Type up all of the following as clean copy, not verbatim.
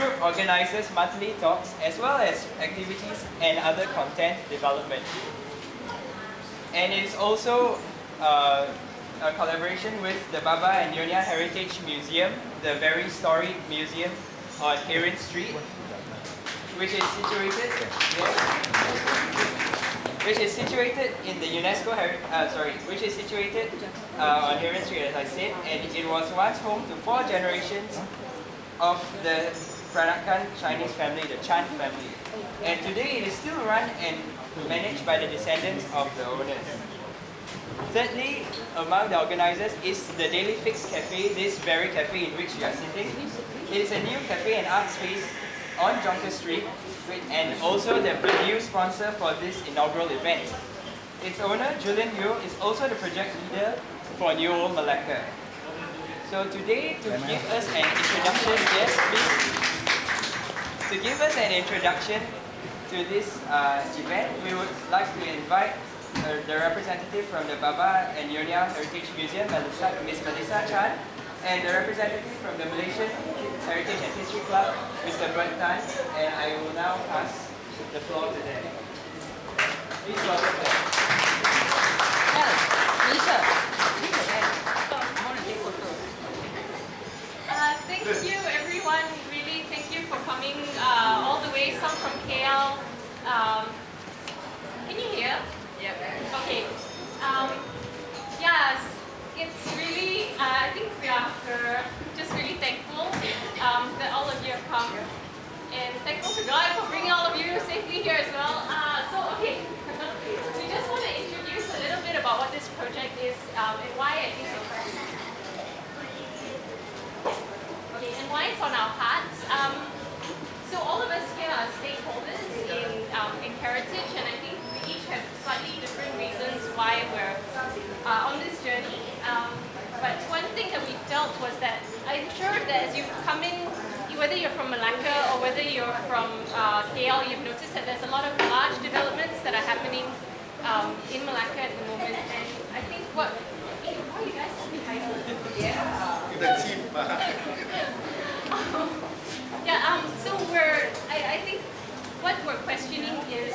group organizes monthly talks as well as activities and other content development. And it is also a collaboration with the Baba and Nyonya Heritage Museum, the very storied museum on Heron Street, which is situated, which is situated in the UNESCO which is situated on Heron Street, as I said, and it was once home to 4 generations of the Peranakan Chinese family, the Chan family. And today it is still run and managed by the descendants of the owners. Thirdly, among the organizers is the Daily Fix Cafe, this very cafe in which you are sitting. It is a new cafe and art space on Jonker Street, and also the venue sponsor for this inaugural event. Its owner, Julian Yeo, is also the project leader for New Old Malacca. So today, to give us an introduction, yes please, to give us an introduction to this event, we would like to invite the representative from the Baba and Nyonya Heritage Museum, Miss Melissa Chan, and the representative from the Malaysian Heritage and History Club, Mr. Bert Tan, and I will now pass the floor to them. Please welcome them. Melissa, thank you everyone, really thank you for coming all the way, some from KL. Can you hear? Yep. Okay. Yes, it's really, I think we are just really thankful that all of you have come. And thankful to God for bringing all of you safely here as well. Okay, we just want to introduce a little bit about what this project is and why I think it's okay, and why it's on our hearts. So all of us here are stakeholders in heritage, and I think we each have slightly different reasons why we're on this journey. But one thing that we felt was that I'm sure that as you come in, whether you're from Malacca or whether you're from KL, you've noticed that there's a lot of large developments that are happening in Malacca at the moment. And I think why are you guys behind me? Yeah. The chief. So I think what we're questioning is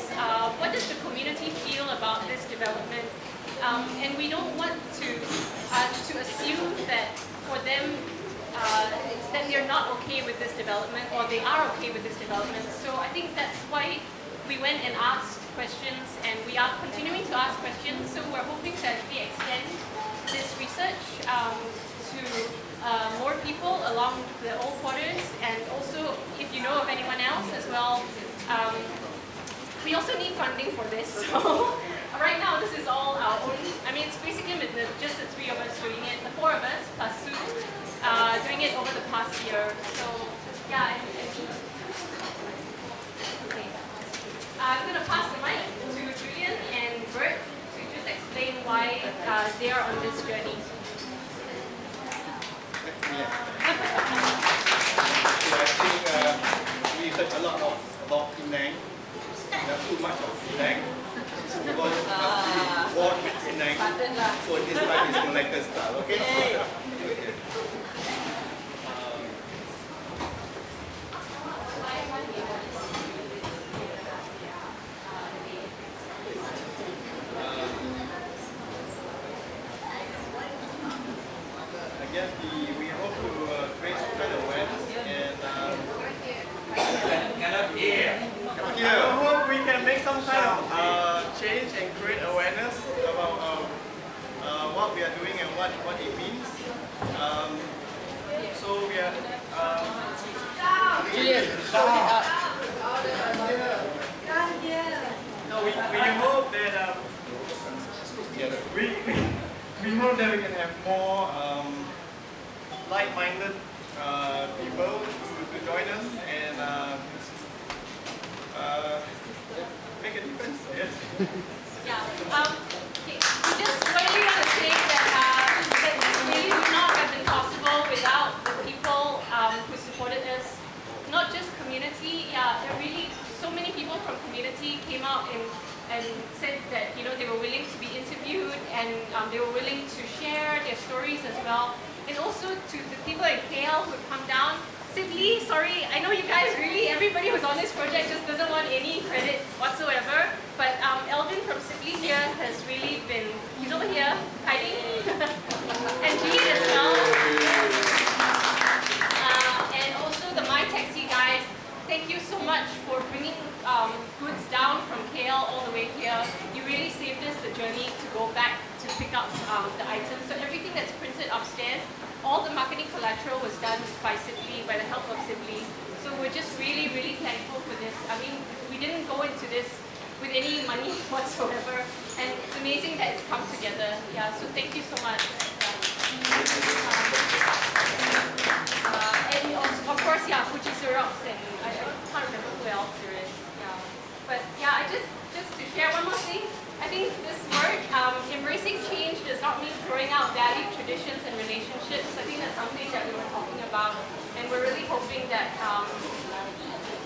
what does the community feel about this development? And we don't want to assume that for them that they're not okay with this development, or they are okay with this development. So I think that's why we went and asked questions, and we are continuing to ask questions. So we're hoping to actually extend this research to more people along the old quarters, and also if you know of anyone else as well. We also need funding for this, so right now this is all our own. I mean, it's basically just the 3 of us doing it, the 4 of us plus Sue, doing it over the past year. So yeah, okay. I'm going to pass the mic to Julian and Bert to just explain why they are on this journey. Yeah. So I think we heard a lot about Penang. Too much of Penang. Because it must be born with Penang. So this one is Malacca style, okay? I guess we hope to create some kind of awareness and I hope we can make some kind of change and create awareness about what we are doing and what it means. So we are we hope that we hope that we can have more like-minded people to join us and make a difference. Yes. Yeah. Okay. We just really want to say that this really would not have been possible without the people who supported us. Not just community. Yeah, there really so many people from community came out and said that they were willing to be interviewed, and they were willing to share their stories as well. And also to the people in KL who have come down, simply sorry. I know you guys really, everybody who's on this project just doesn't want any credit whatsoever. But Elvin from Sibley here has really been, he's over here hiding. And Jean as well. And also the My Taxi guys, thank you so much for bringing goods down from KL all the way here. You really saved us the journey to go back to pick up the items. So everything that's printed upstairs, all the marketing collateral was done by Sibley, by the help of Sibley. So we're just really, really thankful for this. I mean, we didn't go into this with any money whatsoever, and it's amazing that it's come together. Yeah, so thank you so much. And of course, yeah, Fuji Xerox, and I can't remember who else there is. Yeah, but yeah, just to share one more thing. I think this word, embracing change, does not mean throwing out valued traditions and relationships. I think that's something that we were talking about, and we're really hoping that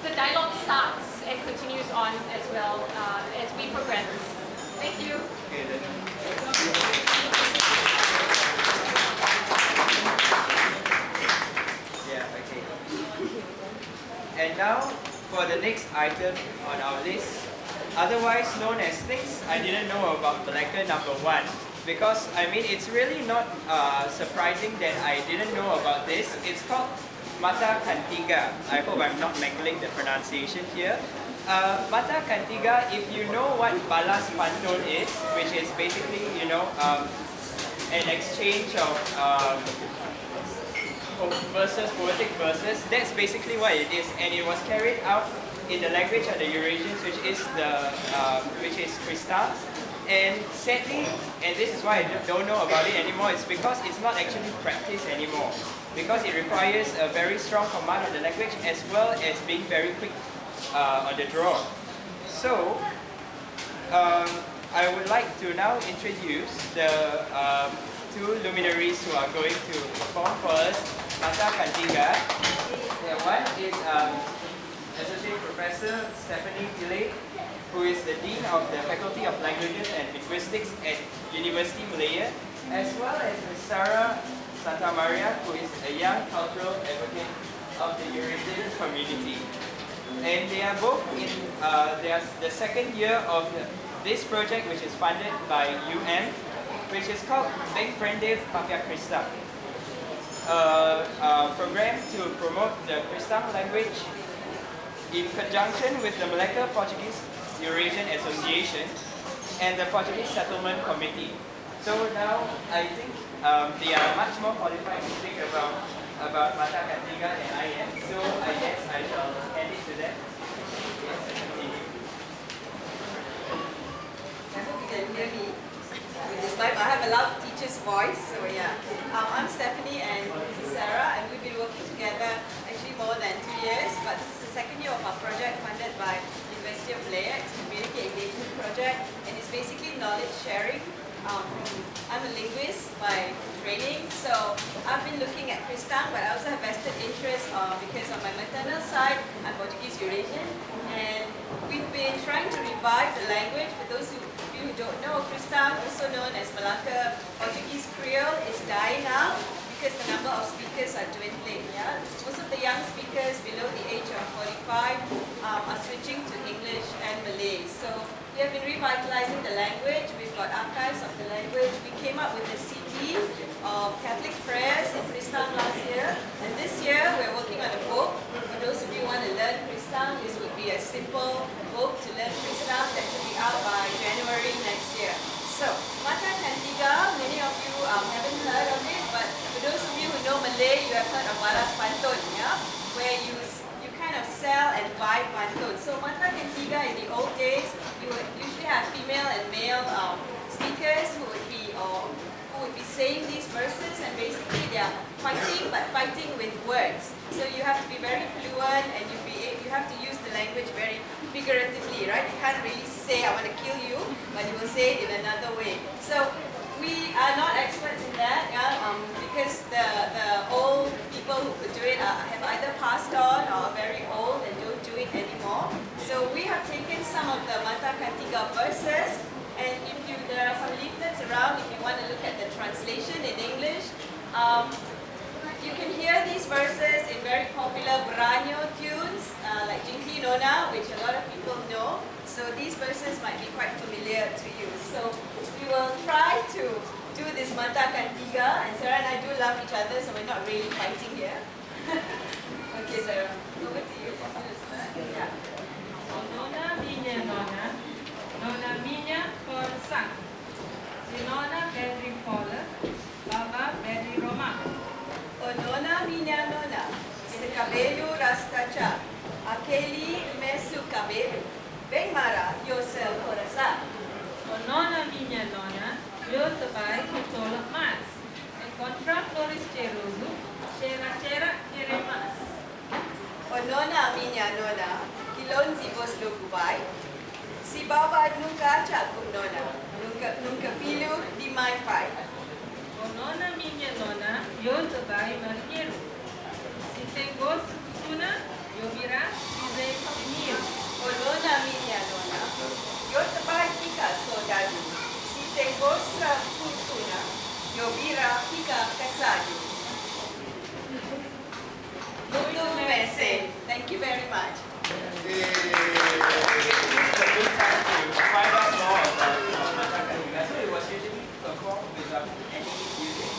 the dialogue starts and continues on as well as we progress. Thank you. Yeah, okay. And now for the next item on our list, otherwise known as things I didn't know about Malacca #1. Because I mean, it's really not surprising that I didn't know about this. It's called Mata Cantiga. I hope I'm not mangling the pronunciation here. Mata Cantiga, if you know what balas pantun is, which is basically, you know, an exchange of verses, poetic verses, that's basically what it is, and it was carried out in the language of the Eurasians, which is Krista. And sadly, and this is why I don't know about it anymore, it's because it's not actually practiced anymore. Because it requires a very strong command of the language as well as being very quick on the draw. So, I would like to now introduce the two luminaries who are going to perform for us Mata Cantiga. One is Associate Professor Stephanie Pillay, who is the Dean of the Faculty of Languages and Linguistics at University Malaya, as well as Ms. Sarah Santa Maria, who is a young cultural advocate of the Eurasian community. And they are both in the second year of this project, which is funded by which is called Beng Prendev Papia Krista, a program to promote the Krista language in conjunction with the Malacca Portuguese Eurasian Association and the Portuguese Settlement Committee. So now I think they are much more qualified to speak about Mata Cantiga than I am. So I guess I shall hand it to them. Yes, continue. I hope you can hear me with this live. I have a loud teacher's voice, so yeah. I'm Stephanie and this is Sarah, and we've been working together actually more than 2 years, but this is the second year of our project funded by University of Malaya. It's a community engagement project, and it's basically knowledge sharing. I'm a linguist by training, so I've been looking at Kristang, but I also have vested interest because on my maternal side, I'm Portuguese Eurasian, and we've been trying to revive the language. For those of you who don't know, Kristang, also known as Malacca Portuguese Creole, is dying out because the number of speakers are dwindling. Yeah? Most of the young speakers below the age of 45 are switching to English and Malay. So we have been revitalizing the language. We've got archives of the language. We came up with a CD of Catholic prayers in Kristang last year. And this year we're working on a book. For those of you who want to learn Kristang, this would be a simple book to learn Kristang that should be out by January next year. So, Mata Cantiga, many of you haven't heard of it, but for those of you who know Malay, you have heard of balas pantun, yeah? Where you kind of sell and buy pantun. So Mata Cantiga in the old days, you would usually have female and male speakers who would be saying these verses, and basically they are fighting, but fighting with words. So you have to be very fluent, and you have to use the language very figuratively, right? You can't really say, I want to kill you, but you will say it in another way. So we are not experts in that, because the old people who could do it have either passed on or are very old and don't do it anymore. So we have taken some of the Mata Cantiga verses, and there are some leaflets around if you want to look at the translation in English. You can hear these verses in very popular braai to you. So we will try to do this mata cantiga, and Sarah and I do love each other, so we're not really fighting here. Okay, Sarah, over to you. Yeah. Nona minha nona, nona minha coração. Si nona Pedri Paula, baba Pedri Roma. O nona minha nona, esse cabelo rastacha, aquele messo cabelo, bem mara, eu seu coração. O nona minha nona, eu também controlo mais. Encontra flores cheiroso, cheira cheira queremas. O nona minha nona, kilonzi vos lo gubai, si baba nunca chaco nona, nunca filho de my pai. O nona minha nona, eu também marinheiro. Se tem gosto de tuna, eu virá dizer dinheiro. O nona minha nona, eu também fica soldado, si tem gosto fortuna, eu vira fica casado. Muito bem. Thank you very much. It's a good time to find out more about Mata Cantiga. So it was usually performed without any music.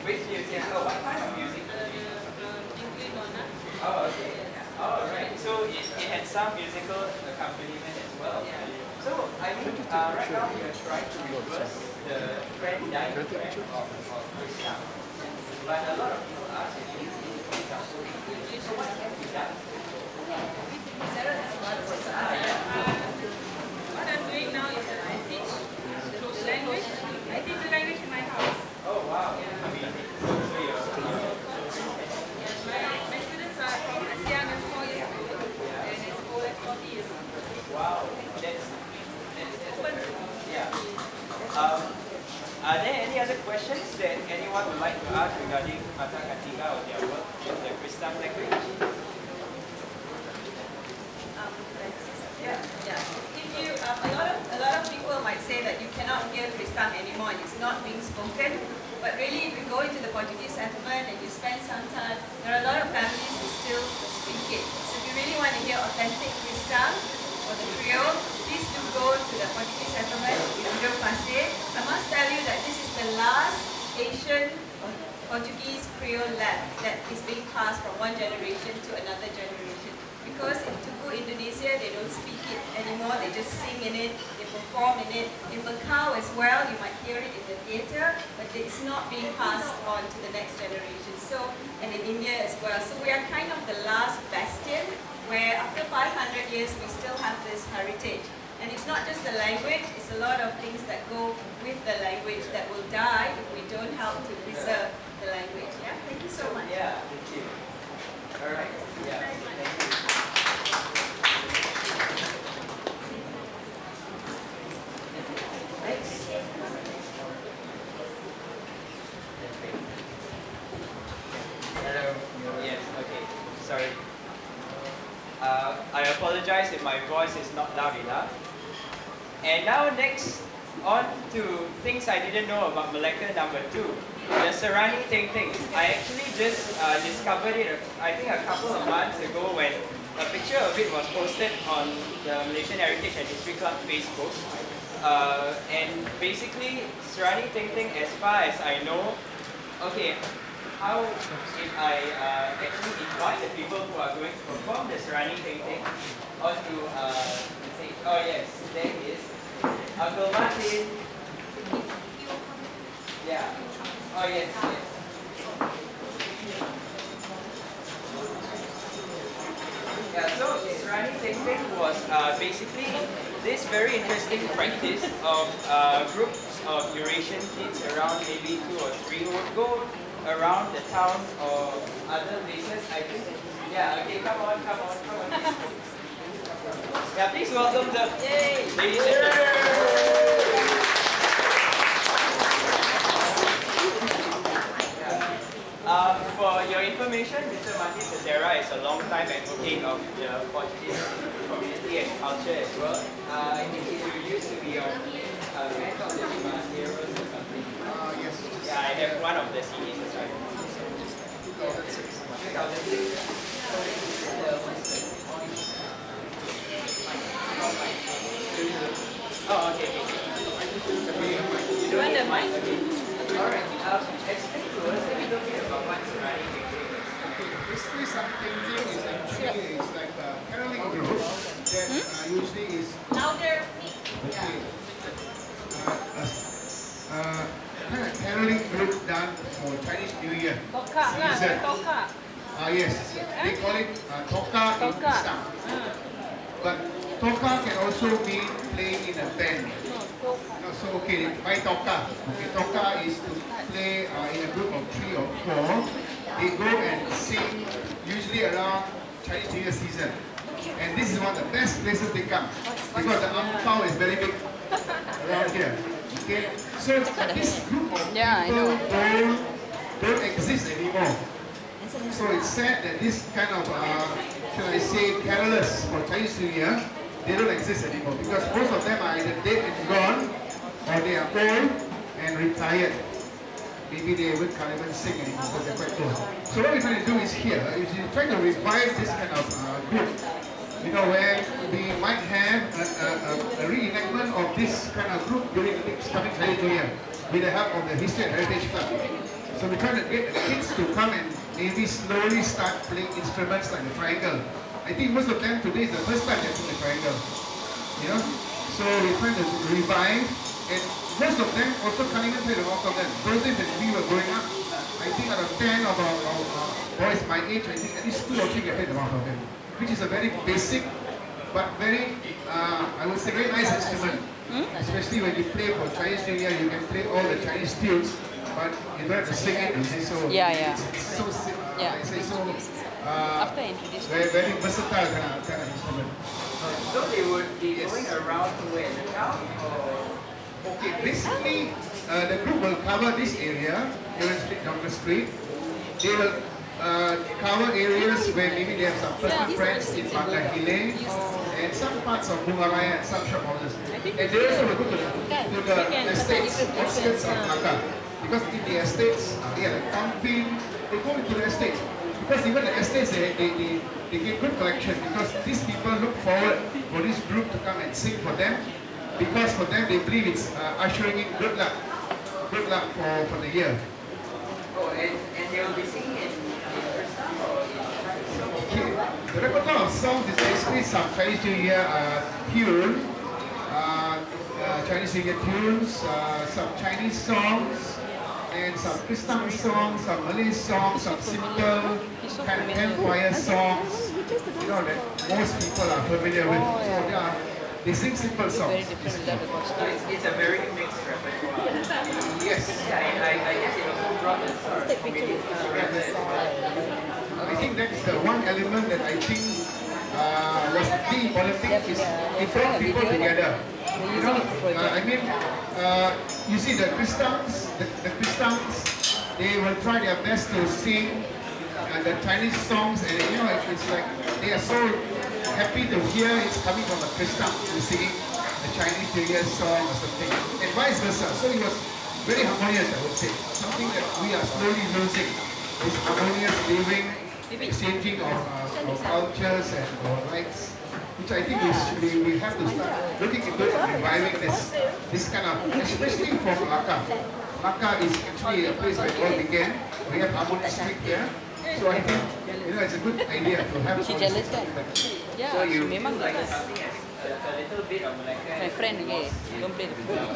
Which music? Oh, what kind of music? Oh, okay. Oh, right. So it had some musical accompaniment as well. So, I mean, right now we are trying to reverse the trend, dying trend of Islam. But a lot of people ask if you so what can be done? Sarah has a lot of work. What I'm doing now is that I teach the language. I teach the language in my house. Oh, wow. Amazing. So you're Yes, my students are from as young as 4 years old and as old as 40 years old. wow. That's very, yeah. Are there any other questions that anyone would like to ask regarding Mata Cantiga or their work with the Christam language? Yeah. If you, a lot of people might say that you cannot hear Christam anymore and it's not being spoken. But really, if you go into the Portuguese settlement and you spend some time, there are a lot of families who still speak it. So if you really want to hear authentic Christam or the Creole, please do go to the Portuguese settlement in Rio Pasir. I must tell you that this is the last Asian Portuguese Creole left that is being passed from one generation to another generation. Because in Tugu, Indonesia, they don't speak it anymore, they just sing in it, they perform in it. In Macau as well, you might hear it in the theatre, but it's not being passed on to the next generation. So, and in India as well. So we are kind of the last bastion where after 500 years, we still have this heritage. And it's not just the language, it's a lot of things that go with the language that will die if we don't help to preserve the language. Yeah, thank you so much. Yeah, thank you. All right. Yeah, thank you. Next. Hello. Yes, okay. Sorry. I apologize if my voice is not loud enough. And now next, on to things I didn't know about Malacca number 2. The Serani Ting Ting. I actually just discovered it, I think a couple of months ago when a picture of it was posted on the Malaysian Heritage and History Club Facebook. And basically, Serani Ting Ting, as far as I know, okay, how if I actually invite the people who are going to perform the Serani Ting Ting onto the stage. Oh yes, there he is. Uncle Martin. Yeah. Oh yes, yes. Yeah, so Serani Ting Ting was basically this very interesting practice of groups of Eurasian kids around maybe 2 or 3 who would go around the town or other places, I think. Yeah, okay, come on. Yeah, please welcome the ladies and gentlemen. For your information, Mr. Martin Cesera is a long-time advocate of the Portuguese community and culture as well. I think he used to be on Band of the Demand Heroes or something. Yes. Yeah, I have one of the CDs as well. 2006. Oh, okay. some painting is actually it's like a caroling group that usually is Louder. okay. Kind of caroling group done for Chinese New Year Toka lah, season. toka. Yes, they call it toka in Toka. Islam. But toka can also mean playing in a band. No, so okay, by toka. Okay, toka is to play in a group of 3 or 4. They go and sing usually around Chinese New Year season. And this is one of the best places they come because the angpao is very big around here. Okay, so this group of people don't exist anymore. So it's sad that this kind of, should I say, carolers for Chinese New Year, they don't exist anymore because most of them are either dead and gone or they are old and retired. Maybe they can't even sing anymore because they're quite old. So what we're trying to do is here, is we're trying to revive this kind of group. You know, where we might have a reenactment of this kind of group during the next coming Chinese New Year with the help of the History and Heritage Club. So we're trying to get the kids to come and maybe slowly start playing instruments like the triangle. I think most of them today is the first time they're playing the triangle. You know? So we're trying to revive, and most of them also can't even play the most of them. Those days when we were growing up, I think out of 10 of our boys my age, I think at least 2 or 3 can play the most of them. Which is a very basic, but very, I would say, very nice instrument. Especially when you play for Chinese New Year, you can play all the Chinese tunes, but you don't have to sing it. You see, so it's so, I say so. Very, very versatile kind of instrument. So they would be going around to where? The town? Okay, basically, the group will cover this area, Huron Street, Doctor Street. They will cover areas where maybe they have some personal friends in Mandahile and some parts of Bungaraya and some shop houses. And they also will go to the estates, outskirts of Malacca. Because in the estates, they are camping, they go into the estates. Because even the estates, they get good collection because these people look forward for this group to come and sing for them. Because for them, they believe it's ushering in good luck for the year. Oh, and they will be singing in Okay. The repertoire of songs is basically some Chinese New Year tune, Chinese New Year tunes, some Chinese songs, and some Christian songs, some Malay songs, some simple kind of campfire songs, you know, that most people are familiar with. So they sing simple songs. So it's a very mixed repertoire. Yes. I guess it also brought the sort of community together as well. I think that's the one element that I think was the important thing is it brought people together. You know, I mean, you see the Christians, they will try their best to sing the Chinese songs, and you know, it's like they are so happy to hear it's coming from a Christian who's singing a Chinese New Year song or something, and vice versa. So it was very harmonious, I would say. Something that we are slowly losing, this harmonious living, exchanging of cultures and rights, which I think we have to start looking into and reviving this kind of, especially for Malacca. Malacca is actually a place where it all began. We have harmonious street here, so I think it's a good idea to have. She jealous kan? Ya, So you memang like jealous. something a little bit of Malacca. My friend, okay, don't play the football.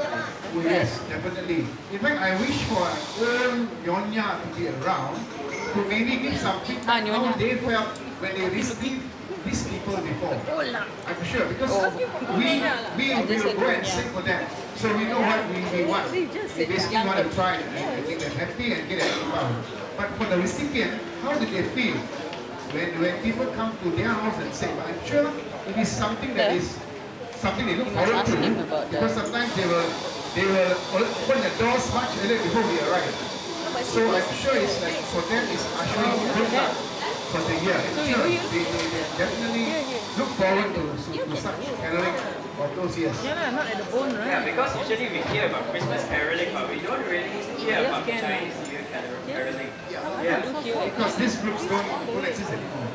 Oh, yes, definitely. In fact, I wish for an Nyonya to be around to maybe give some feedback how they felt when they received these people before. I'm sure because we will go and sing for them, so we know what we want. We basically want to try and make them happy and get everything out. But for the recipient, how did they feel when people come to their house and sing? I'm sure it is something that is something they look forward to, because sometimes they will open the doors much earlier before we arrive. So I'm sure it's like for them it's ushering good luck for the year. I'm sure they definitely look forward to such caroling of those years. Yeah, not at the bone, right? Yeah, because usually we hear about Christmas caroling, but we don't really hear about Chinese New Year caroling. Yeah. Because these groups don't exist anymore.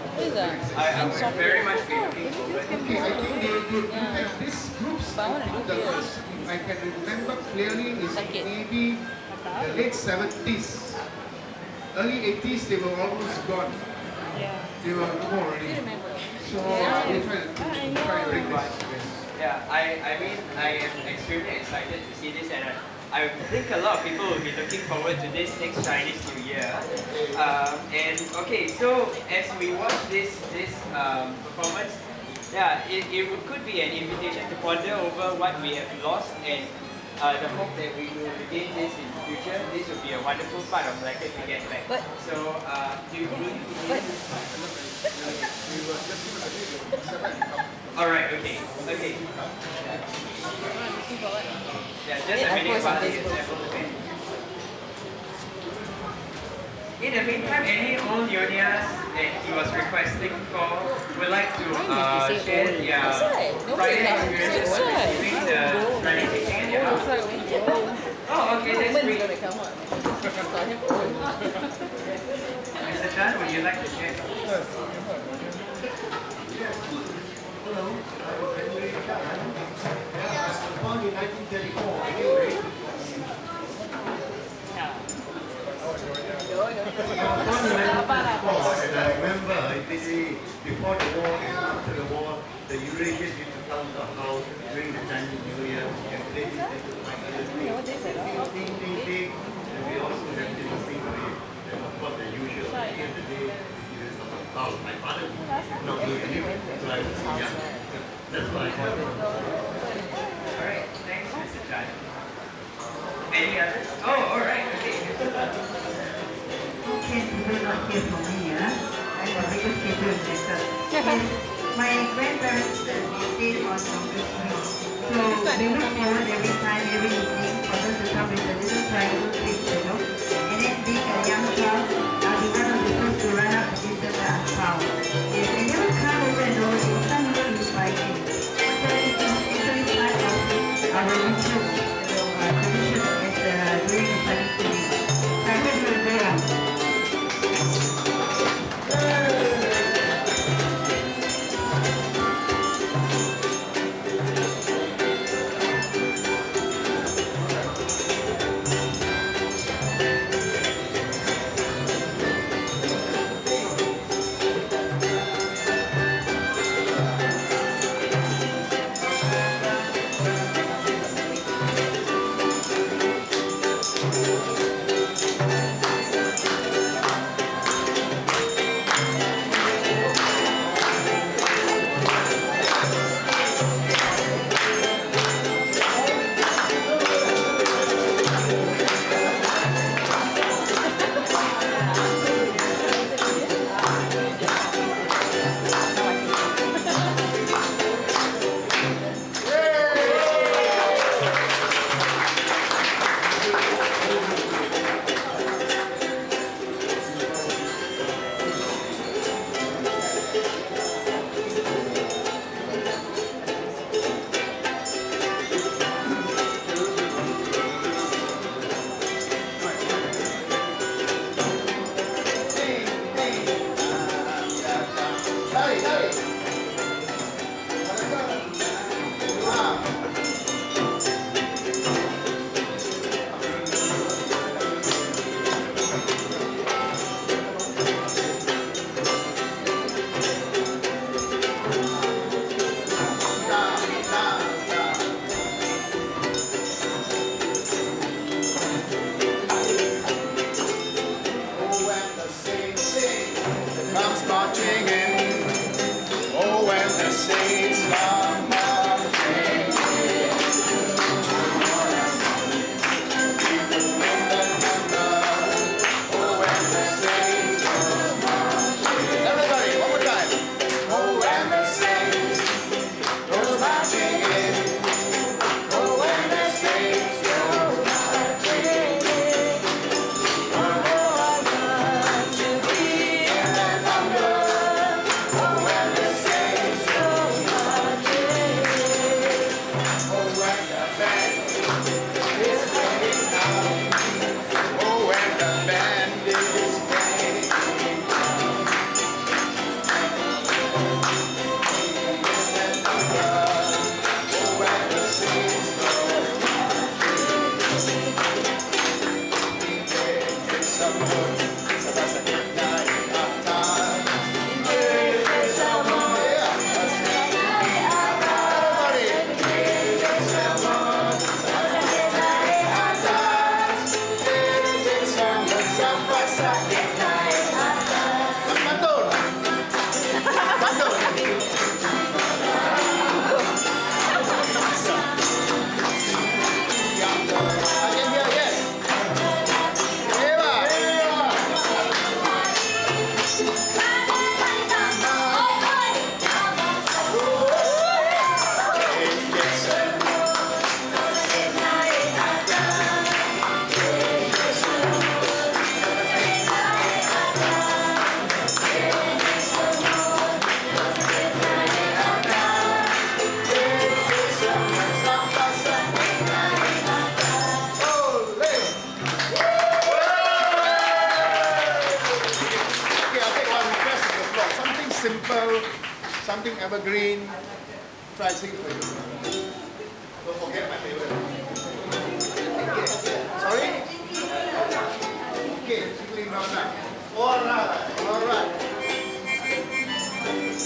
I would very much be looking forward. Okay, I think in fact these groups, the last I can remember clearly is maybe the late 70s. Early 80s they were almost gone. They were no more already. So they try to bring this. Yeah, I mean, I am extremely excited to see this, and I think a lot of people will be looking forward to this next Chinese New Year. And okay, so as we watch this performance, yeah, it could be an invitation to ponder over what we have lost and the hope that we will regain this in the future. This will be a wonderful part of Malacca to get back. So, do you Alright, okay. Yeah, just a minute while he is there. In the meantime, any old Nyonyas that he was requesting for would like to share their prior experiences between the running teaching and your house? Oh, okay, that's great. Mr. Chan, would you like to share? Hello, I was born in 1934. And I remember, before the war and after the war, the Eurasians used to come to our house during the Chinese New Year and play this little ding, ding, ding. And we also have this thing with, and of course the usual, at the end of the day, my father not doing anything, so I was young. That's what I have. Alright, thanks Mr. Chan. Any others? Oh, alright, okay. Okay, we're not here for me, I'm the biggest schedule investor. My grandparents stayed on Congress Street. So we look forward every time, every evening for them to come with a little triangle trip, And then being a young child, I'll be one of the first to run up to give them the angpao. If they never come over and over, they will come here to buy it. So it's actually part of our ritual, tradition during the Chinese New Year. So I hope you're there. simple, something evergreen. Try singing for you. Don't forget my favorite. Okay. Sorry? Okay, singing Nyonya. Alright.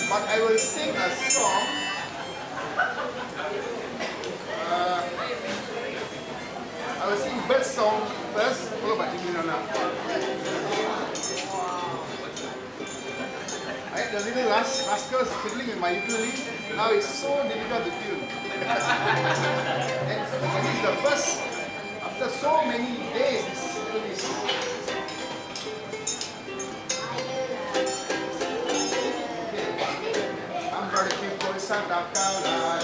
But I will sing a song. I will sing bird song first, followed by singing Nyonya. I had the little rascals fiddling with my ukulele. Now it's so difficult to tune. And this is the first, after so many days, this I'm going to keep for Santa Clara.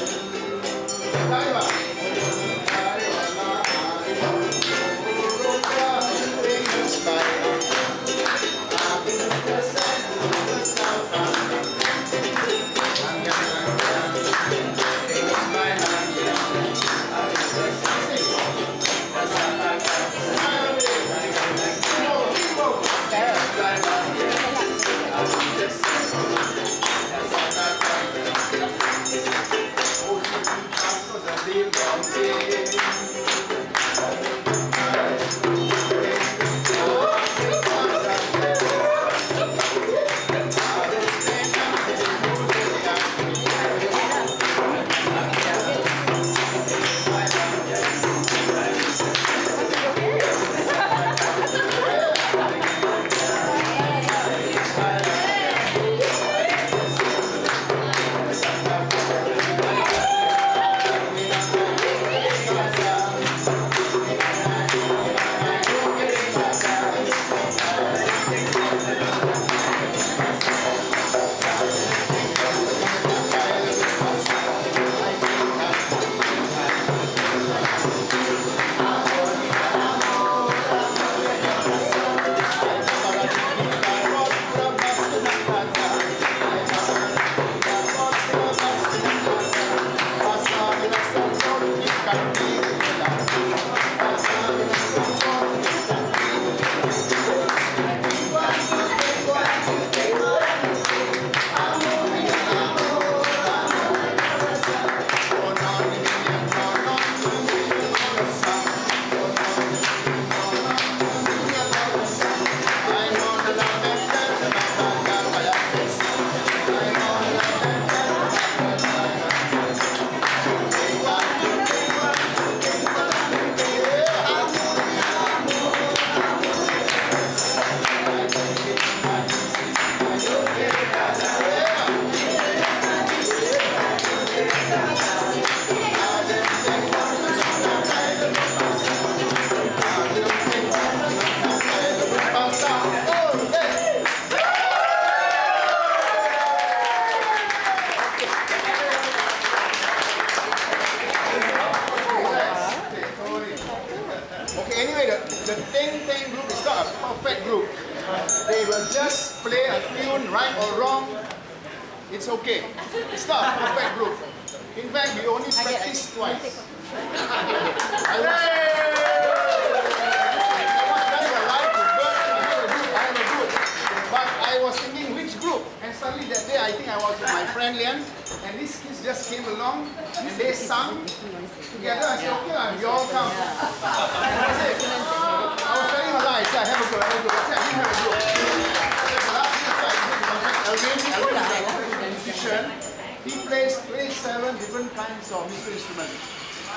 The Teng group is not a perfect group. They will just play a tune, right or wrong. It's okay. It's not a perfect group. In fact, we only practice twice. I was very alive to bird. I have a group. But I was thinking which group, and suddenly that day I think I was with my friend Lian, and these kids just came along and they sang together. I said, okay, you all come. And I said, I was telling a lie. I said, I have a group. I said, I didn't have a group. The last year I did musician. He plays 27 different kinds of musical instruments.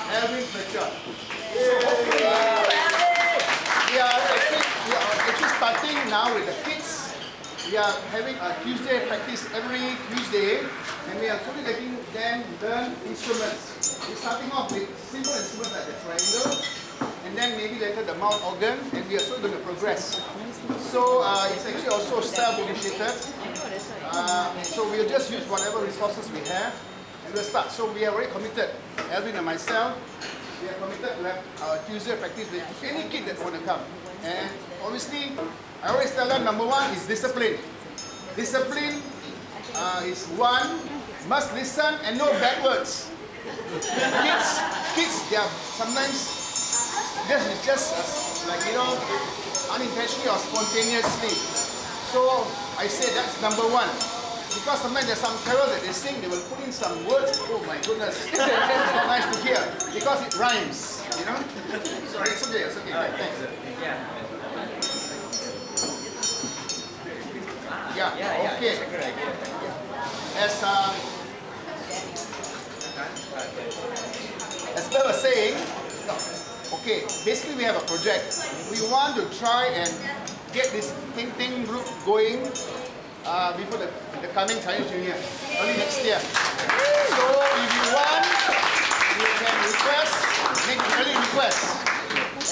Elvin Fletcher. We are actually starting now with the kids. We are having a Tuesday practice every Tuesday, and we are slowly letting them learn instruments. We're starting off with simple instruments like the triangle, and then maybe later the mouth organ, and we are still going to progress. So it's actually also self-initiated. So we'll just use whatever resources we have, and we'll start. So we are very committed, Elvin and myself. We are committed to have our Tuesday practice with any kid that want to come. And obviously, I always tell them, number one is discipline. Discipline is one, must listen and no bad words. Kids, they are sometimes just like, you know, unintentionally or spontaneously. So I say that's number one. because sometimes there's some carols that they sing, they will put in some words. Oh my goodness, it's so nice to hear because it rhymes, you know. Sorry, it's okay, it's okay. Thanks. Yeah, okay. As Bill was saying, okay, basically we have a project. We want to try and get this Ting group going before the coming Chinese New Year, early next year. So if you want, you can request, make an early request,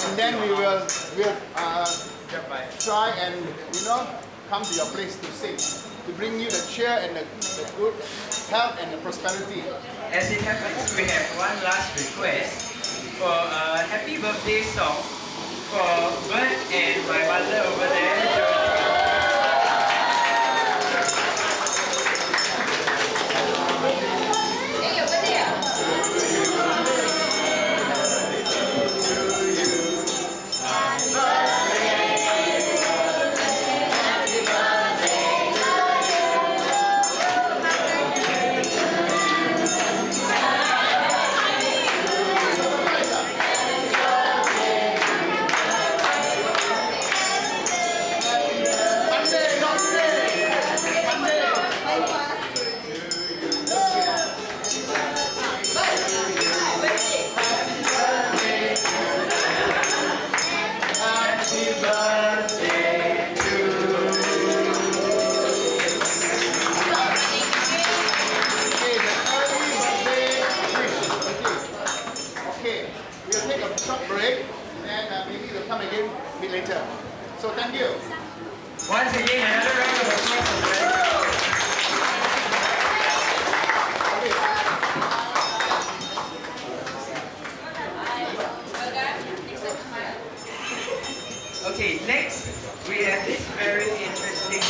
and then we will try and come to your place to sing, to bring you the cheer and the good health and the prosperity. As it happens, we have one last request for a happy birthday song for Bert and my mother over there, Georgia. Later. So thank you. Once again, another round of applause for Brett. Okay, next we have this very interesting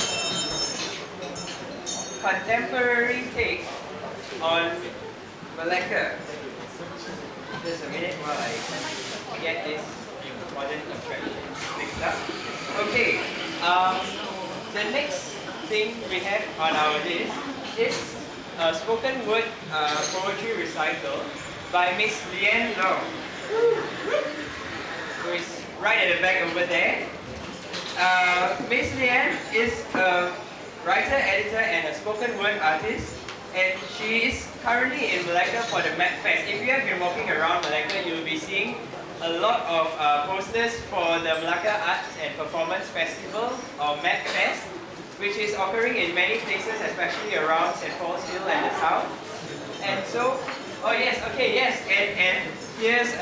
contemporary take on Malacca. Just a minute while I get this modern attraction mixed up. Okay, the next thing we have on our list is a spoken word poetry recital by Miss Lian Long, who is right at the back over there. Miss Lian is a writer, editor, and a spoken word artist, and she is currently in Malacca for the Mad Fest. If you have been walking around Malacca, you will be seeing a lot of posters for the Malacca Arts and Performance Festival, or Mad Fest, which is occurring in many places, especially around St. Paul's Hill and the south. And so, oh yes, okay, yes, and here's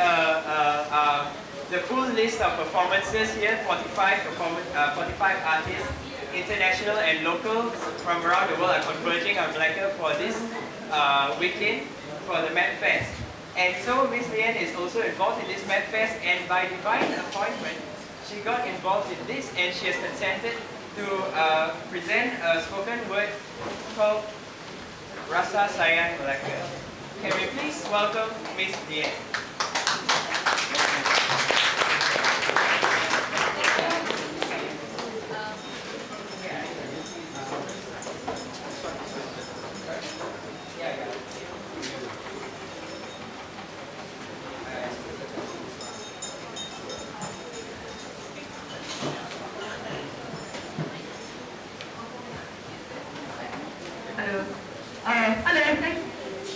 the full list of performances here, 45 artists, international and local from around the world are converging on Malacca for this weekend for the Mad Fest. And so Miss Lian is also involved in this Mad Fest, and by divine appointment, she got involved in this, and she has consented to present a spoken word called Rasa Sayang Malacca. Can we please welcome Miss Lian?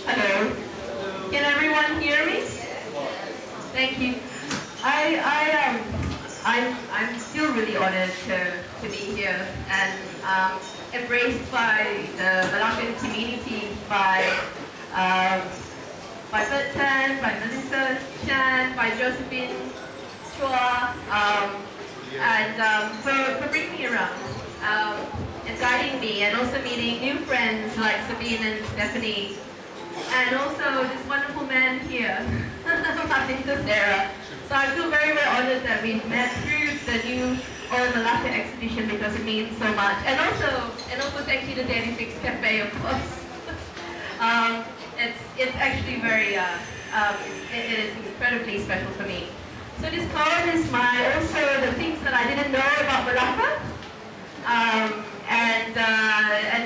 Hello. Can everyone hear me? Thank you. I'm still really honored to be here and embraced by the Malaccan community, by Bert Tan, by Melissa Chan, by Josephine Chua, and for bringing me around. And guiding me, and also meeting new friends like Sabine and Stephanie, and also this wonderful man here, my sister Sarah. So I feel very, very honored that we've met through the new Old Malacca exhibition, because it means so much. And also thank you to Daily Fix Cafe, of course. It's actually very it is incredibly special for me. So this card is also the things that I didn't know about Malacca. And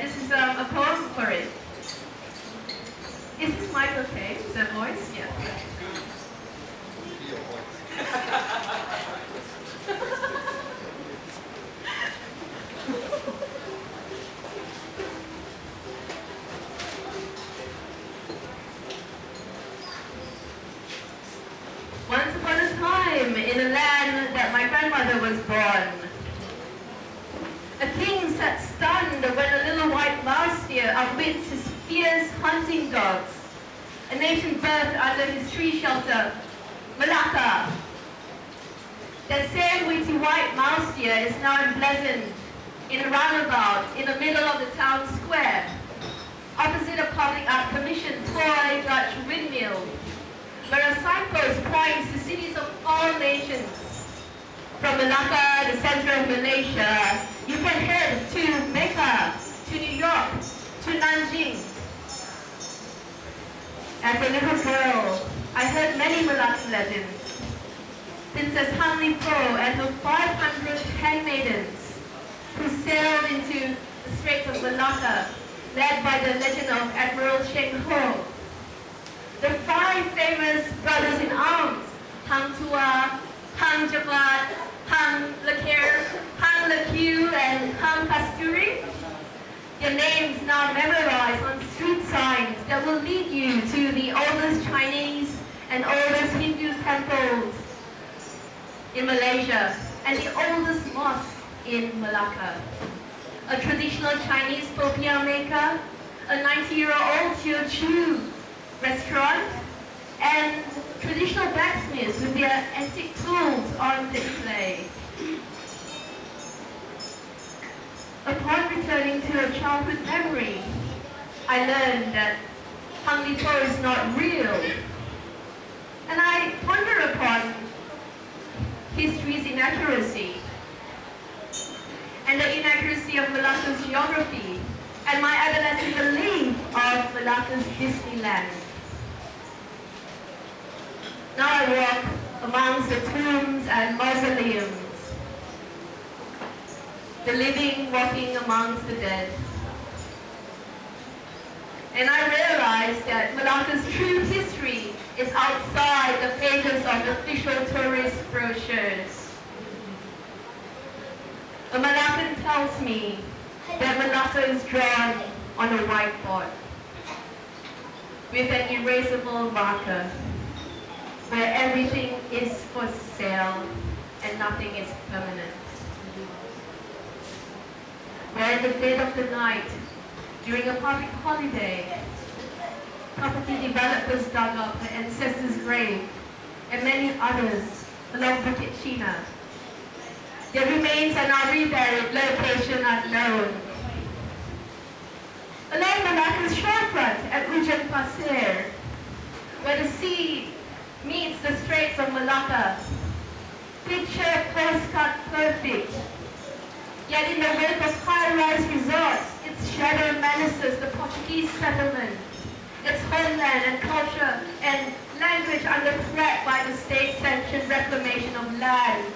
this is a poem mic okay? Is that voice? Yeah. Once upon a time, in a land that my grandmother was born, a king sat stunned when a little white mouse deer outwits his fierce hunting dogs. A nation birthed under his tree shelter, Malacca. That same witty white mouse deer is now emblazoned in a roundabout in the middle of the town square, opposite a public art commission toy Dutch windmill, where a signpost points to cities of all nations. From Malacca, the center of Malaysia, you can head to Mecca, to New York, to Nanjing. As a little girl, I heard many Malaccan legends. Princess Hang Li Po and her 500 handmaidens, who sailed into the Straits of Malacca, led by the legend of Admiral Cheng Ho. The 5 famous brothers in arms, Hang Tua, Hang Jabat, Hang Lecaire, Hang Leque, and Hang Kasturi. Their names now memorized on street signs that will lead you to the oldest Chinese and oldest Hindu temples in Malaysia and the oldest mosque in Malacca. A traditional Chinese popiah maker, a 90-year-old Teochew restaurant, and traditional blacksmiths with their antique tools on display. Upon returning to a childhood memory, I learned that Hang Li Po is not real. And I ponder upon history's inaccuracy and the inaccuracy of Malacca's geography and my adolescent belief of Malacca's Disneyland. Now I walk amongst the tombs and mausoleums, the living walking amongst the dead. And I realize that Malacca's true history is outside the pages of official tourist brochures. A Malaccan tells me that Malacca is drawn on a whiteboard with an erasable marker, where everything is for sale and nothing is permanent. Where in the dead of the night, during a public holiday, property developers dug up her ancestors' grave and many others along Bukit China. Their remains are now reburied, location unknown. Along Malacca's shorefront at Ujung Pasir, where the sea meets the Straits of Malacca, picture postcard perfect. Yet in the wake of high-rise resorts, its shadow menaces the Portuguese settlement, its homeland and culture and language under threat by the state-sanctioned reclamation of land.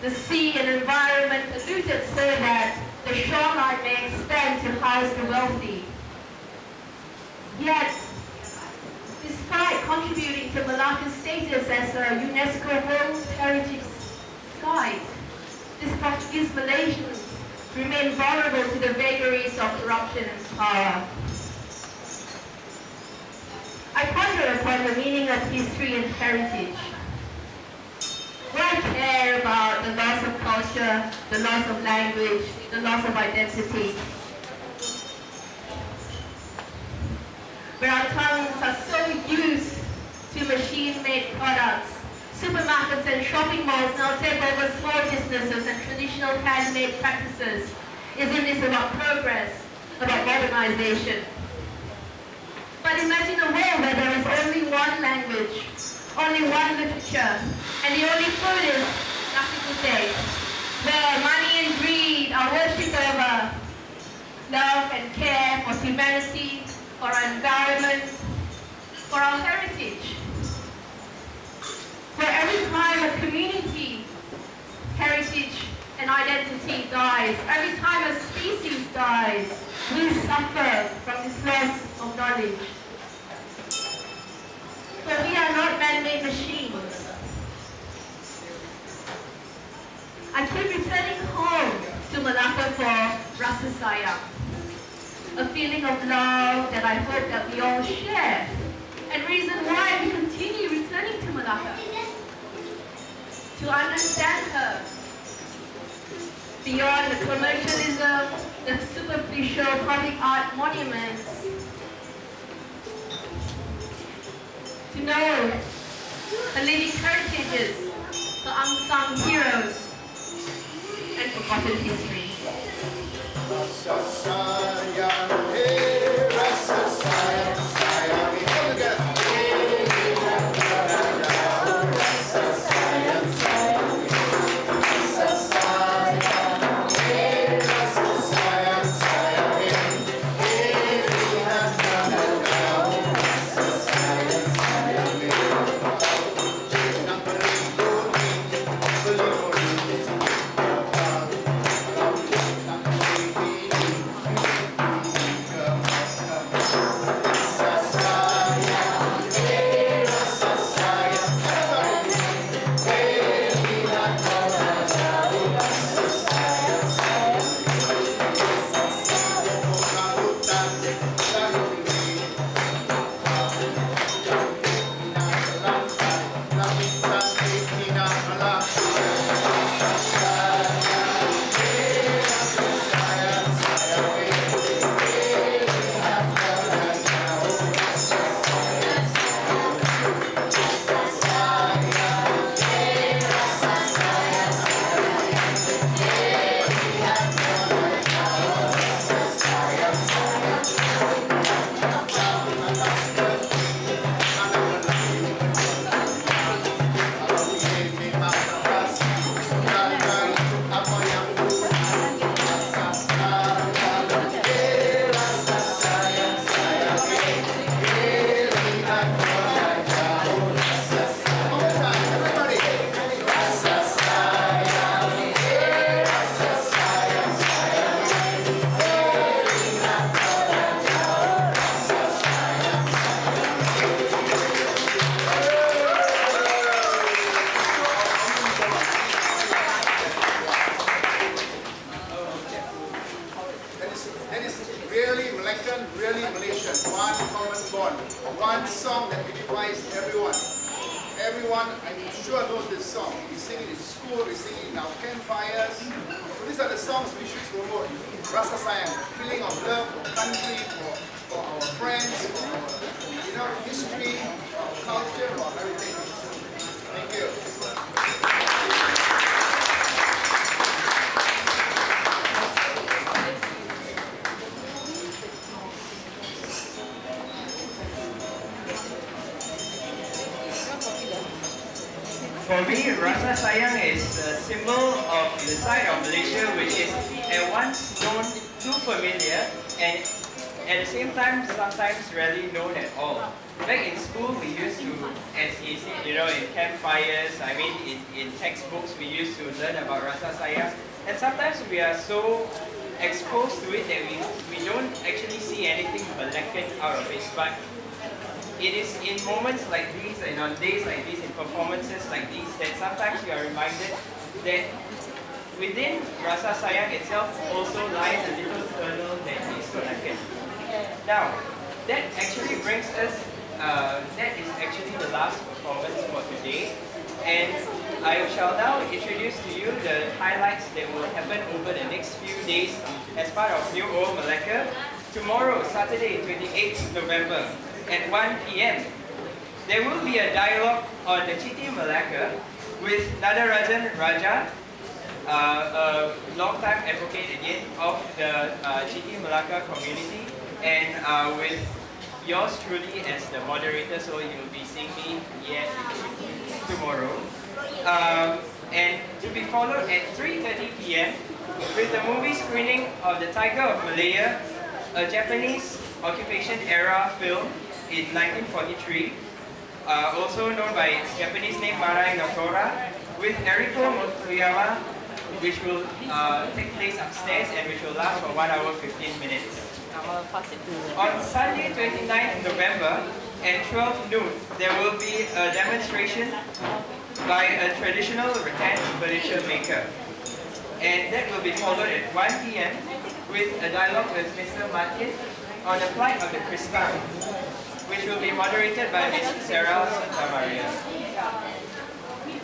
The sea and environment polluted so that the shoreline may expand to house the wealthy. Yet, despite contributing to Malacca's status as a UNESCO World Heritage Site, these Portuguese Malaysians remain vulnerable to the vagaries of corruption and power. I ponder upon the meaning of history and heritage. Do I care about the loss of culture, the loss of language, the loss of identity? Where our tongues are so used to machine-made products, supermarkets and shopping malls now take over small businesses and traditional handmade practices. Isn't this about progress, about modernization? But imagine a world where there is only one language, only one literature, and the only food is nasi putih, where money and greed are worshipped over love and care for humanity, for our environment, for our heritage. Where every time a community, heritage, and identity dies, every time a species dies, we suffer from this loss of knowledge. But we are not man-made machines. I keep returning home to Malacca for Rasa Sayang, a feeling of love that I hope that we all share, and reason why we continue returning to Malacca. To understand her, beyond the commercialism, the superficial public art monuments, to know her living heritages, her unsung heroes, and forgotten history. Rasa sayang, hey, rasa sayang, sayang. All together. Rasa sayang, sayang. Rasa sayang, hey, rasa sayang, sayang. Hey, lihat kau. Rasa sayang, sayang. Nak beli really Malaccan, really Malaysian. One common bond. One song that unifies everyone. Everyone, I'm sure, knows this song. We sing it in school, we sing it in our campfires. So these are the songs we should promote. Rasa sayang, feeling of love for country, for our friends, for our, history, our culture, our heritage. Thank you. For me, Rasa Sayang is a symbol of the side of Malaysia which is at once known too familiar and at the same time sometimes rarely known at all. Back in school we used to, as he said, in campfires, in textbooks we used to learn about Rasa Sayang, and sometimes we are so exposed to it that we don't actually see anything Malaccan out of it. But it is in moments like these and on days like these, in performances like these, that sometimes you are reminded that within Rasa Sayang itself also lies a little kernel that is Malaccan. Now, that actually brings us, that is actually the last performance for today, and I shall now introduce to you the highlights that will happen over the next few days as part of New Old Malacca. Tomorrow, Saturday, 28th November, at 1 p.m. there will be a dialogue on the Chiti Malacca with Nadarajan Raja, a long-time advocate again of the Chiti Malacca community, and with yours truly as the moderator, so you'll be seeing me yet tomorrow. And to be followed at 3:30 p.m. with the movie screening of The Tiger of Malaya, a Japanese occupation era film in 1943, also known by its Japanese name Marai no Tora, with Eriko Motoyama, which will take place upstairs and which will last for 1 hour 15 minutes. I'll pass it to On Sunday 29th November at 12 noon, there will be a demonstration by a traditional rattan furniture maker. And that will be followed at 1 p.m. with a dialogue with Mr. Martin on the plight of the Kristang, which will be moderated by Ms. Sarah Santa Maria.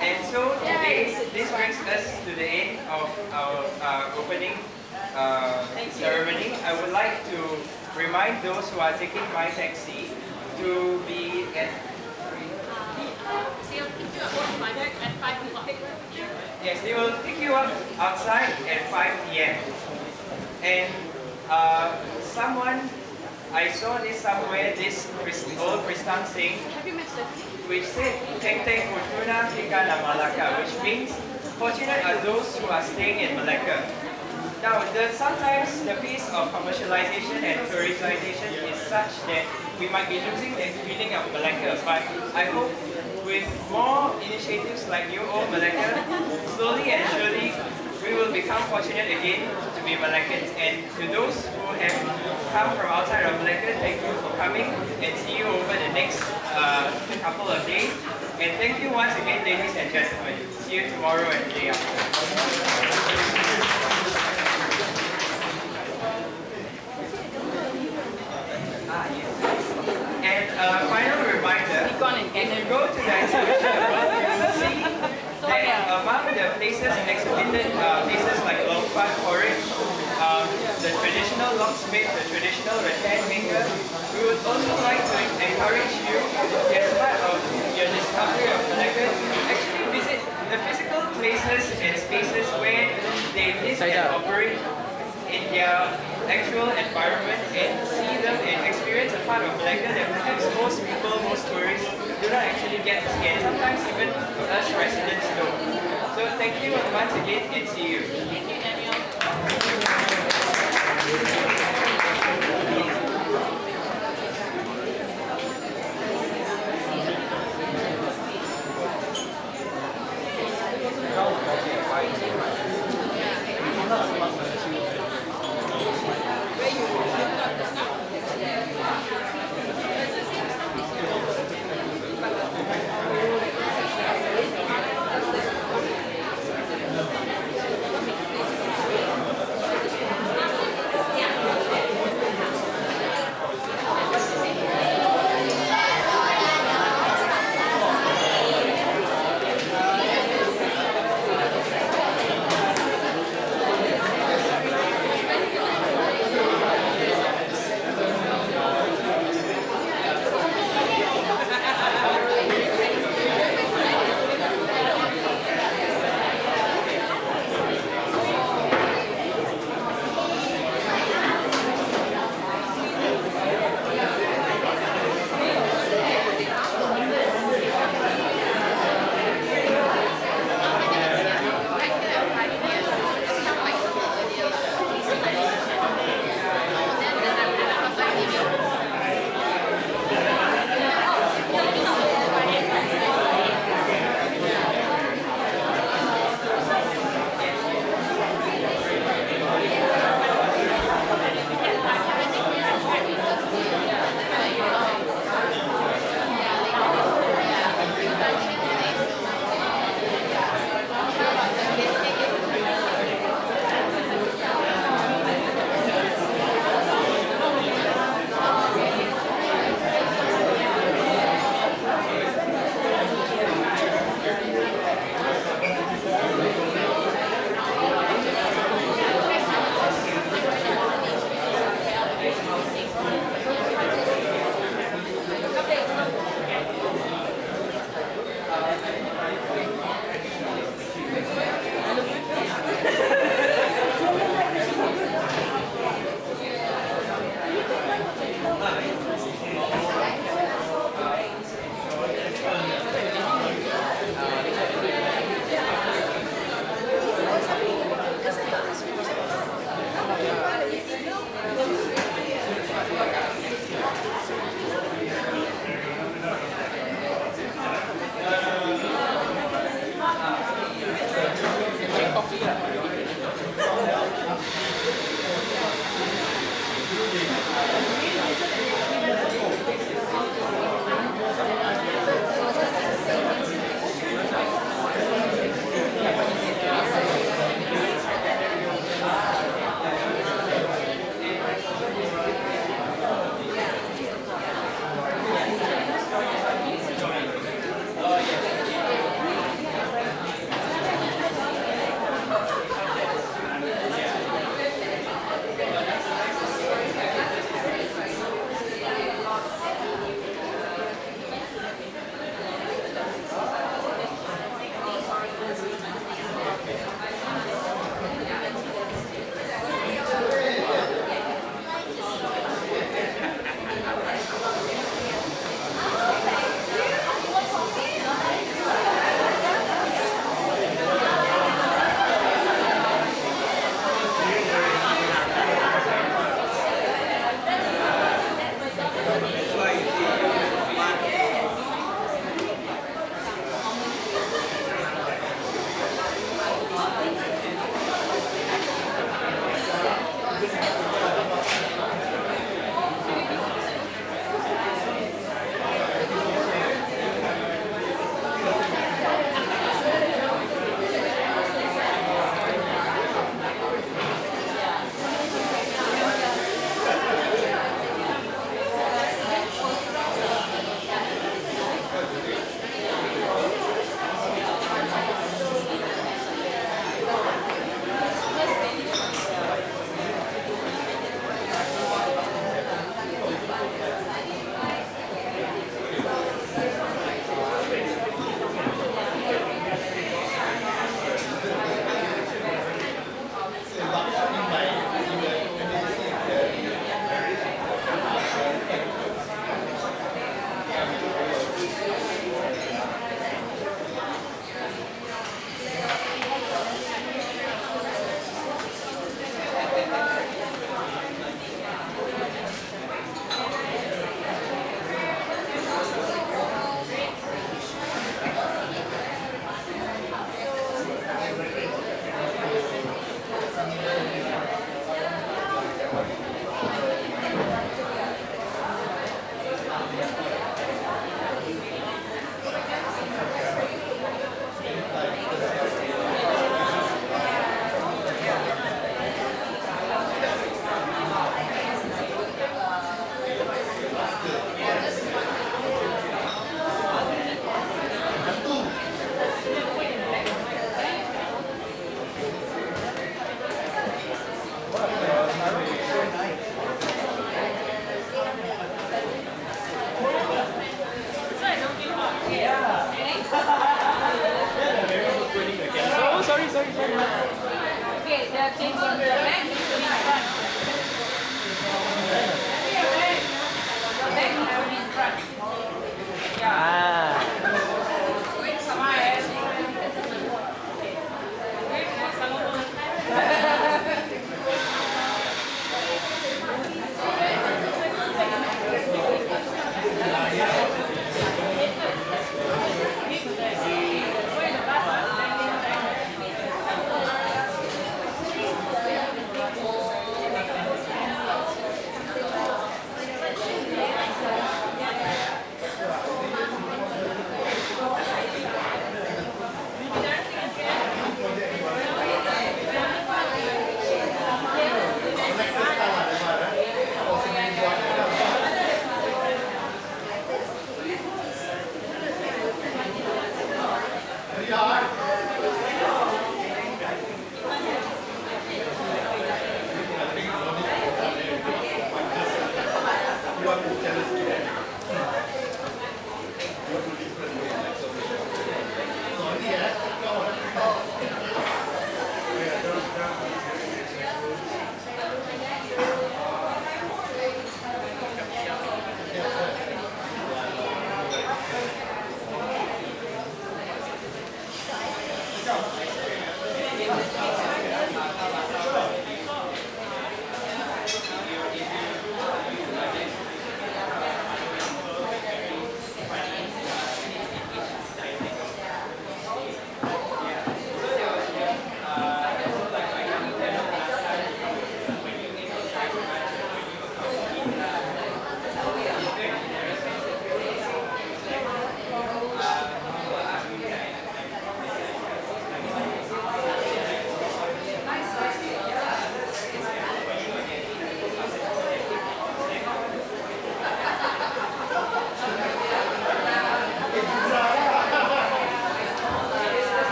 And so today, this brings us to the end of our opening ceremony. I would like to remind those who are taking my taxi to be at... They'll pick you up at 5 o'clock. Yes, they will pick you up outside at 5 p.m. And I saw this somewhere, this old Kristang saying, which said, Teng Teng Fortuna Fika na Malacca, which means, fortunate are those who are staying in Malacca. Now, sometimes the pace of commercialization and tourismization is such that we might be losing that feeling of Malacca, but I hope with more initiatives like New Old Malacca, slowly and surely we will become fortunate again to be Malaccans. And to those who have come from outside of Malacca, thank you for coming and see you over the next couple of days. And thank you once again, ladies and gentlemen. See you tomorrow and the day after. And final reminder, if you go to the exhibition, you will see that among the places exhibited, places like Longfat Porridge, the traditional locksmith, the traditional rattan maker, we would also like to encourage you, as part of your discovery of Malacca, to actually visit the physical places and spaces where they live and operate in their actual environment and see them and experience a part of Malacca that perhaps most people, most tourists do not actually get to see, and sometimes even us residents don't. So thank you once again and see you. Thank you, Daniel.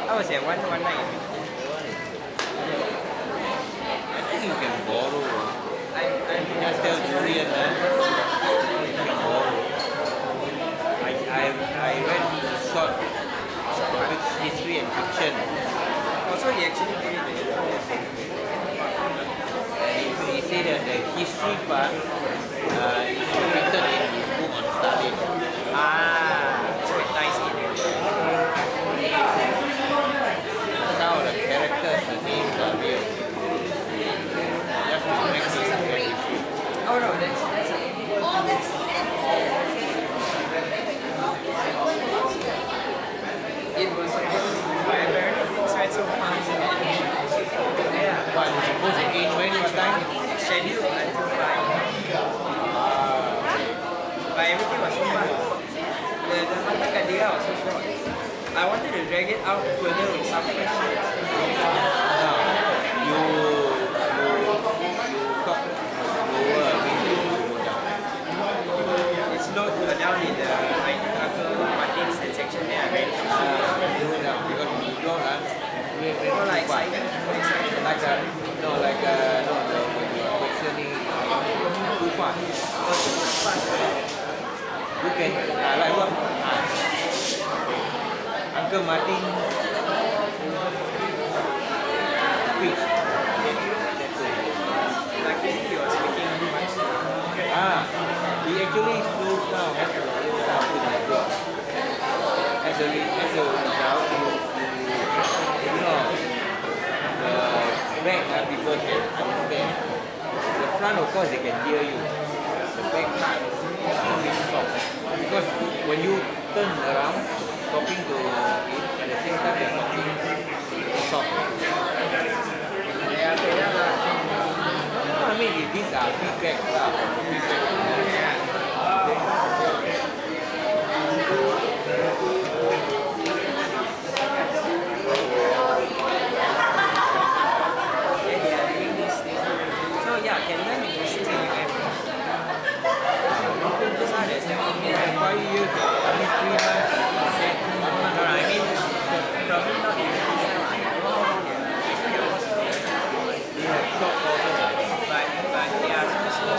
How was it? One night. I think you can borrow. I'm Just tell Julian that you can borrow. I read short history and fiction. also he actually put it together. He said that the history part is written in his book on Stalin. So it ties in. Some of the characters, the names are real. Just to make it history. Oh no, that's it was my parents read so fast. Yeah. But it's supposed to age when each time? Schedule until 5. But everything was so fast. The Mata Kadira was so short. I wanted to drag it out further with some questions. You talk slower, maybe slow down. It slowed down in the Martin's section there. I read. Slow down because you don't More like excited. when you are questioning too fast. You can like what? Uncle Martin speech. Like he was speaking much. He actually slows down. As a people can understand. The front, of course, they can hear you. The back part is really soft. Because when you turn around, talking to it, at the same time you're talking soft. I mean, these are feedbacks. So yeah, can learn linguistics in UM. That's how there's definitely 5 years, only 3 months. no, I mean, probably not in this time. I don't know how long They have short courses, I think. but yeah, so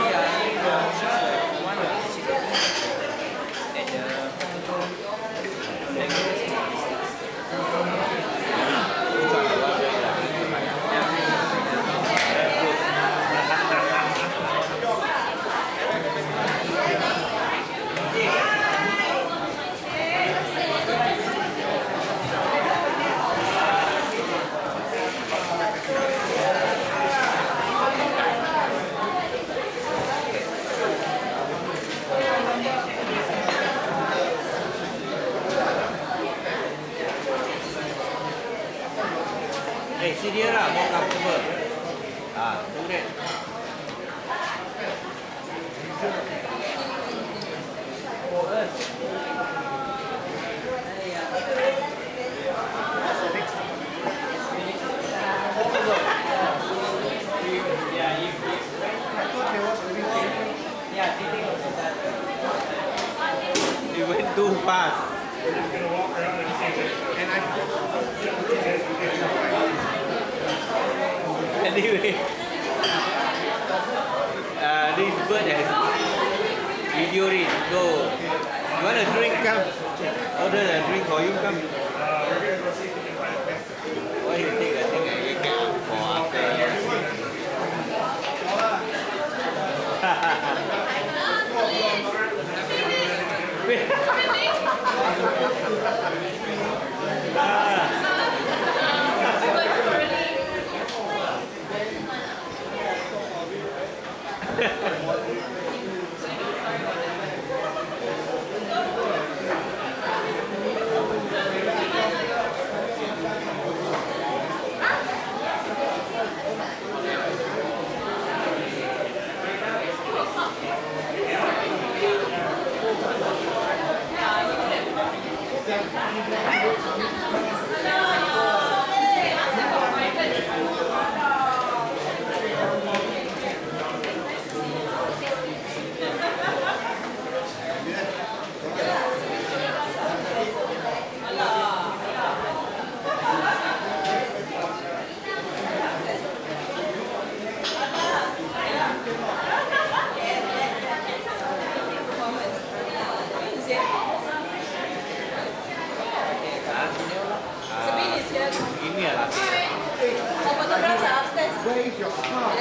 yeah, she's like one of the she's at the linguistics. Which one? The one where you are going to find? Hey, sit here lah, more comfortable. Do that. You went too fast. Anyway, this bird has video it. So, you want a drink? Come. Order a drink for you. Come. Why you take the thing and wake up for after? Ini lah. Where is your car?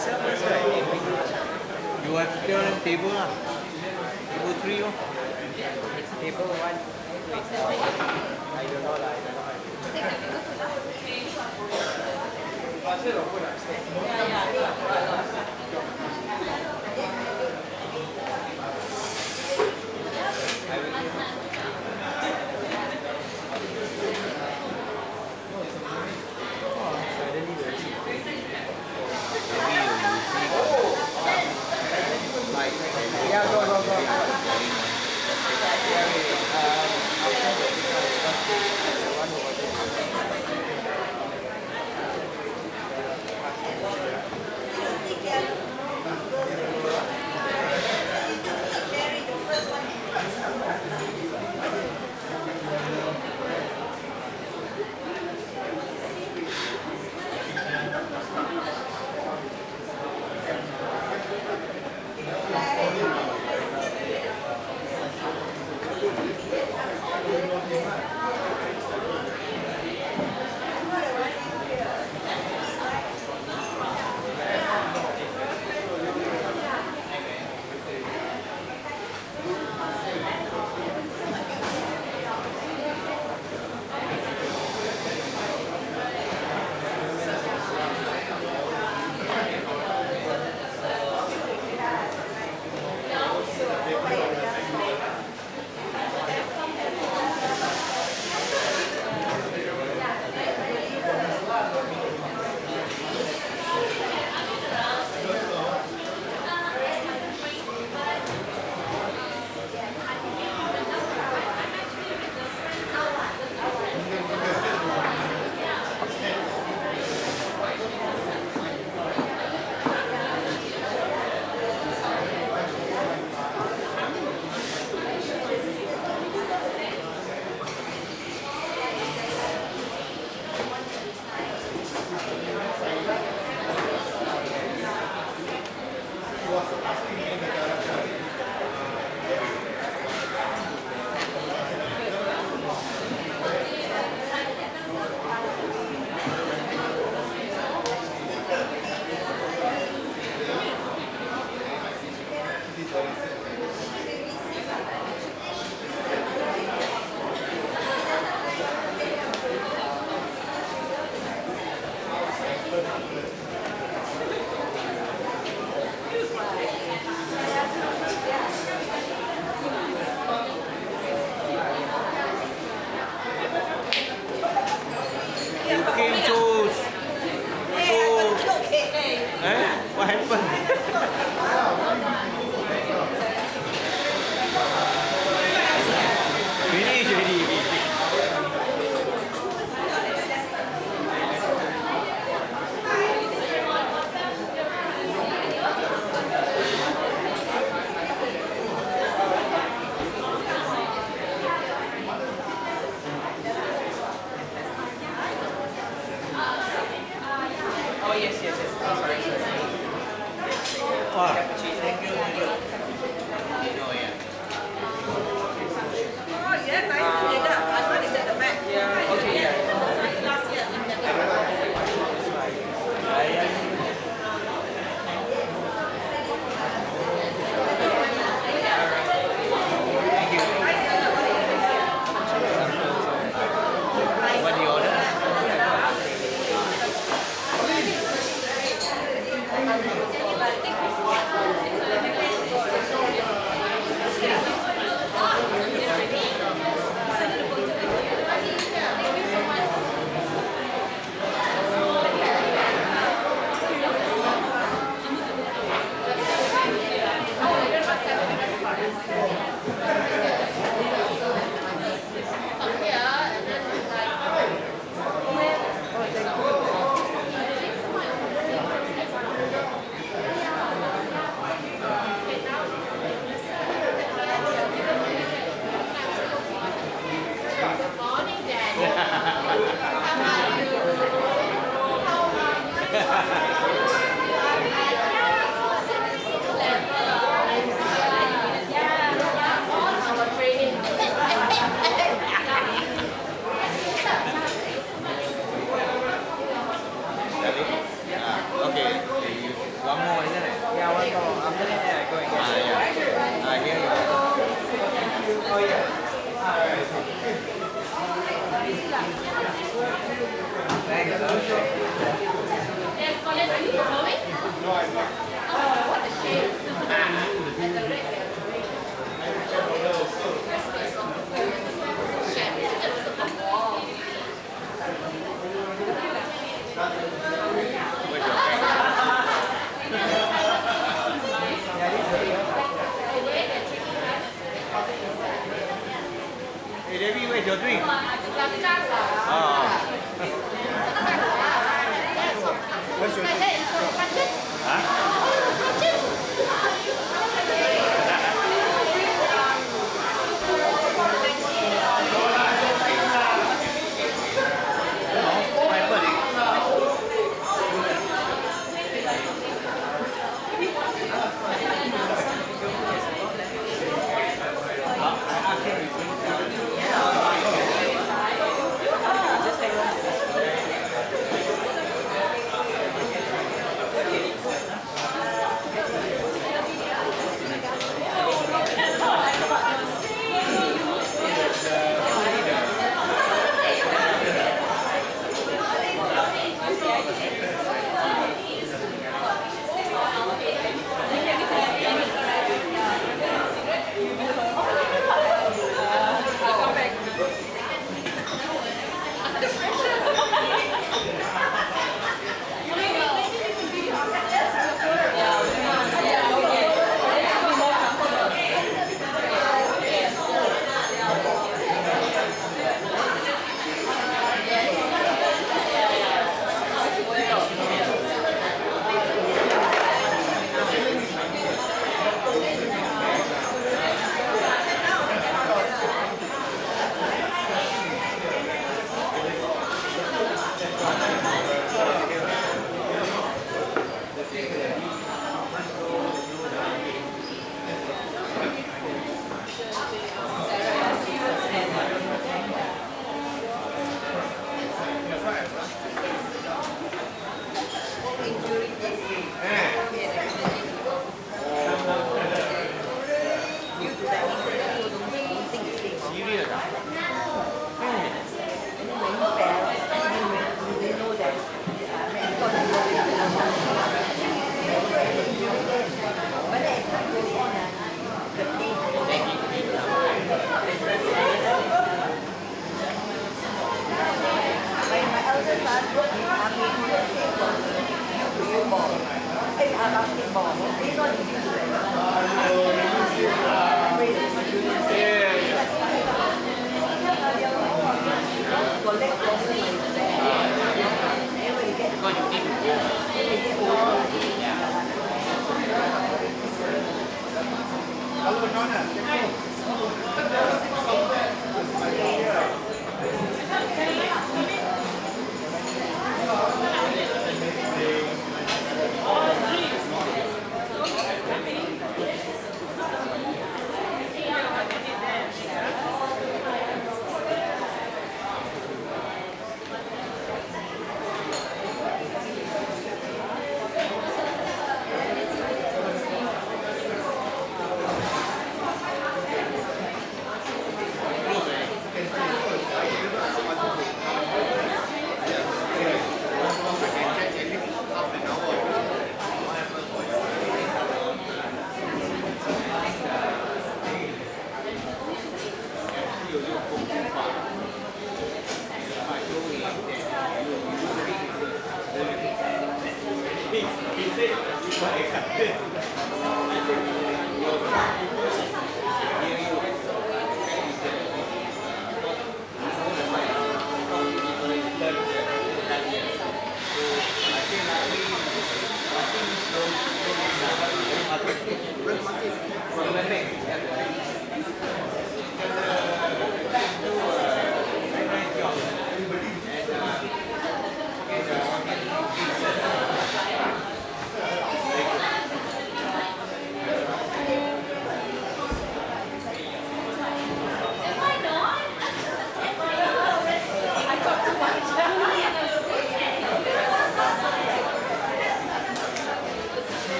serve us, right? You have to stay on the table lah. Table 3 oh. Table 1. Wait, I don't know lah. I don't know. Yeah, go. What happened? Finish already. Oh, yes. Oh, sorry. Hey Debbie, where's your drink? What's your drink?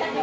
You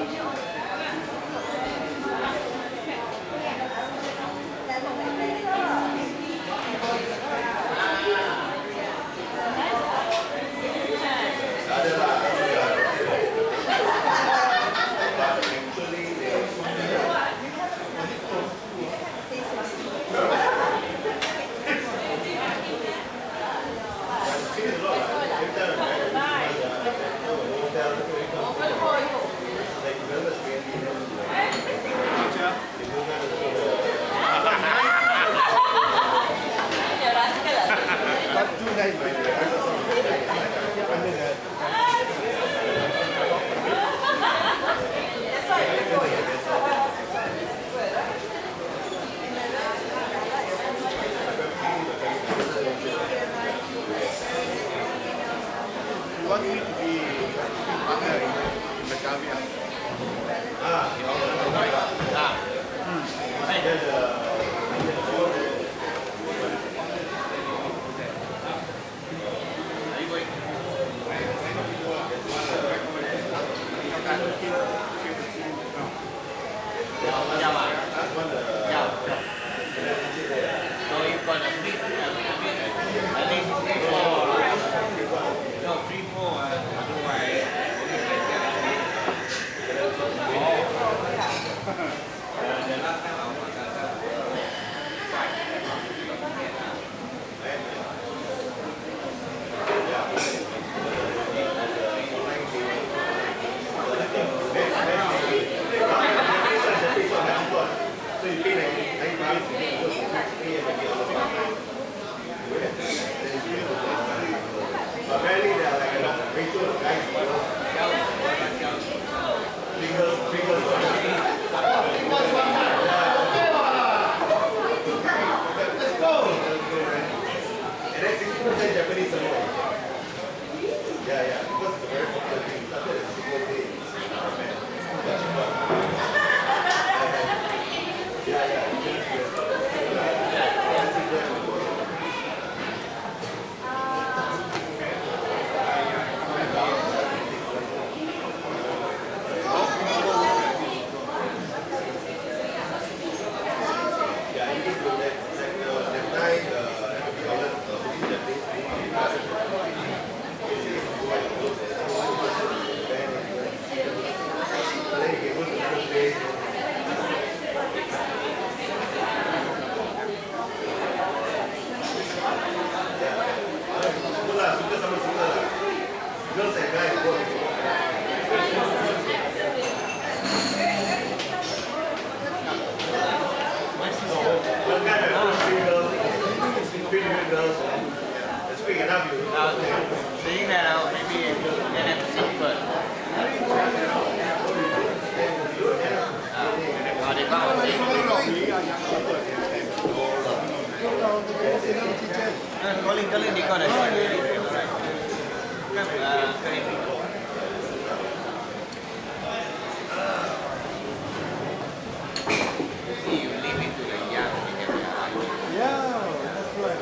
want me to be partner in the caviar? Seeing that out, maybe then have to see first. They found a thing. Calling they got a shot. See, you leave it to the young. Yeah, that's right.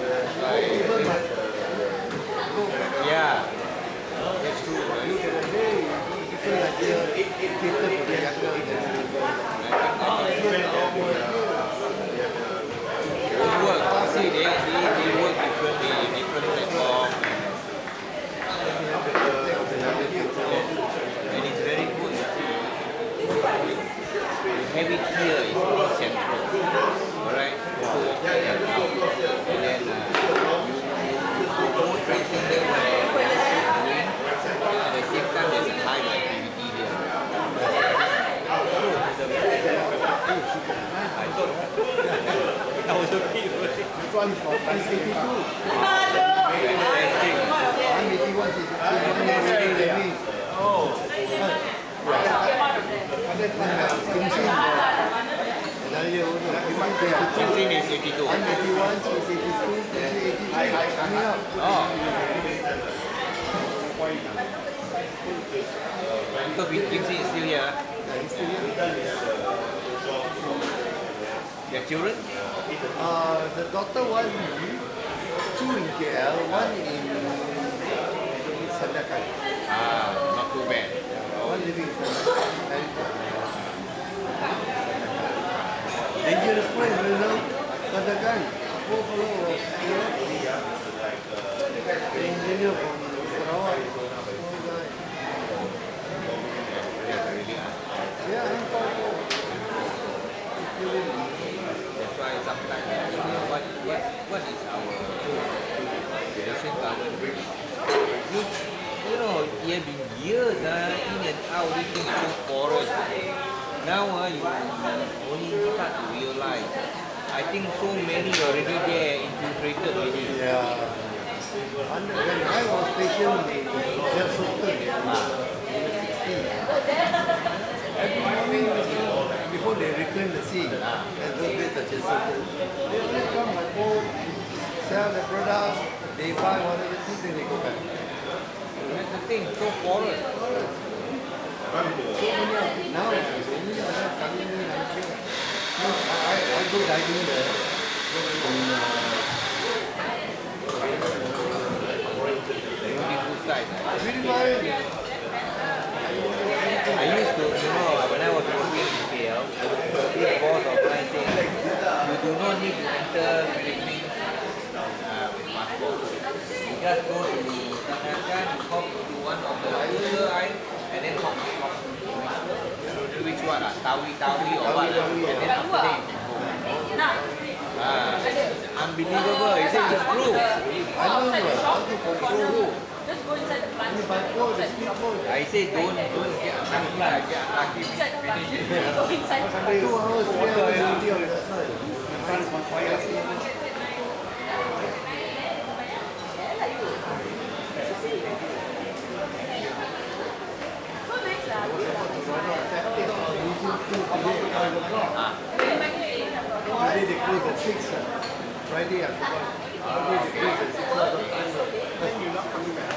Yeah, that's true. Look at the day, different idea, catered for the younger They work. See, they work differently, different platforms. And it's very good. Have it here is very central. Alright? And then you go tracking them where at the same time there's a high activity here. I thought I was okay with it. This one is for 182. Fantastic. 181 is the Oh. Kimsin is 82. 181, 82, 83, coming up. Oh. Because Kimsin is still here. Their children? The daughter one, two in KL, one in Sandakan. Not too bad. One living in Sandakan. semua memang katakan, oh kalau engineer from Sarawak, yeah, I'm from. That's why sometimes what is our Malaysian government? You know, it has been years in and out, this thing so porous. Now you only start to realize. I think so many already there infiltrated already. Yeah. When I was stationed in Sultan, every morning before they reclaim the sea, and those days such as Sultan, they only come by boat, sell the products, they buy whatever things, then they go back. That's the thing, so porous. So many of it now, only coming in and here. No, I go diving there. Beautiful sight. Really fine. I used to, when I was working in KL, this boss of mine said, you do not need to enter Philippines with passport. You just go to the Malacca, hop to one of the cruiser line, and then hop which one? Tawi or what? And then after that you can go. Unbelievable. He said it's true. I know how to control. Just go inside the plant. I say don't get unlucky, get unlucky, finish it. Go inside the plant. 2 hours, 3 hours, empty on the side. Friday they close at 6. Friday I forgot. Friday they close at 6 o'clock. You're not coming back.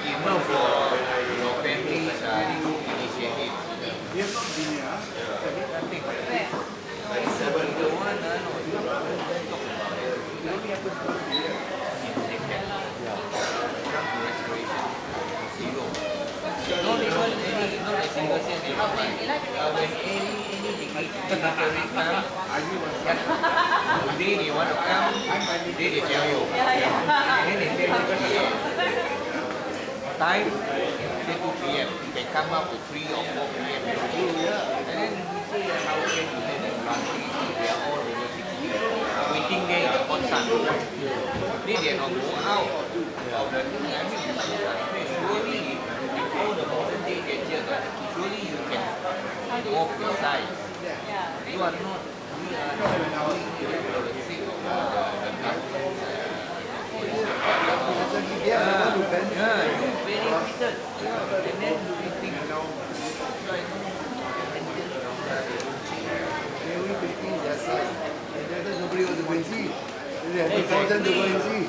Even for your families, initiative. Yes, yeah. Nothing. The one, come to restoration, zero. Not even any, not a single cent. When any degree signatories come, today they want to come, today they tell you. And then they tell you, yeah. Time, say 2 p.m. You can come up to 3 or 4 p.m. And then we say, how can you say that country, they are all over 60, waiting there in the hot sun. They are not go out of the thing. I mean, surely, all the modern day gadgets, surely you can walk beside. You are not, we are not doing it for the sake of the government. Yeah, you benefited. And then you think, They only taking their side. And then nobody wants to go and see. They have to force them to go and see.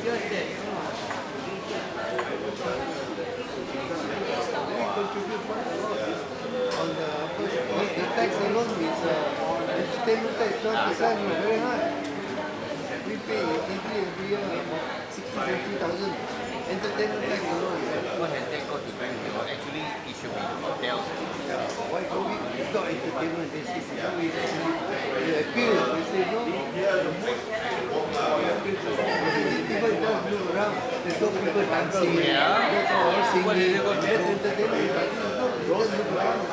just that, They contribute quite a lot. On the tax alone is entertainment tax, 12% is very high. We pay every year 60,000. Entertainment tax alone. what has that got to do with it? Actually, it should be the hotels. Why go we? It's not entertainment. They say they appeal. They say no. People just move around. There's no people dancing. Yeah. That's all singing. What is it got to That's do? entertainment. They just move around.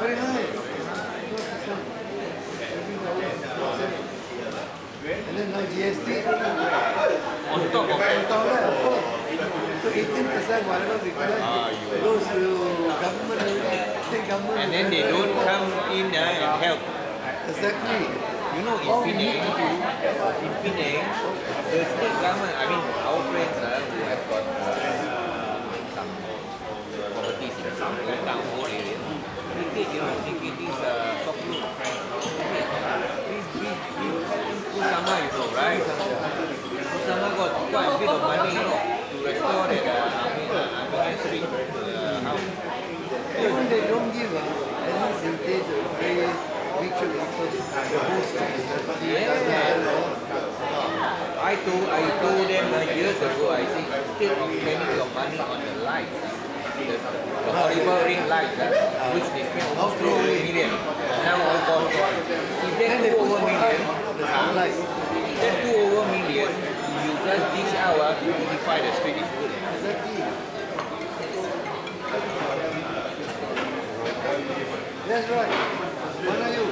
Very high. And then now GST. On top of that, So 18% whatever we collect goes to government, state government. and then they don't come in and help. Exactly. You know, in Penang, the state government, I mean, our friends who have got some properties in some old area, they take, they get this soft loan. This Osama got quite a bit of money, you know, to restore that Armenian street house. Even they don't give, at least they did very ritual because the whole street is empty. I told them years ago, I said, instead of spending your money on the lights, the horrible ring lights, which they spent almost 2 million, now all gone. If they 2 over million, then 2 over million, you just dish out to beautify the street is good. That's right. When are you?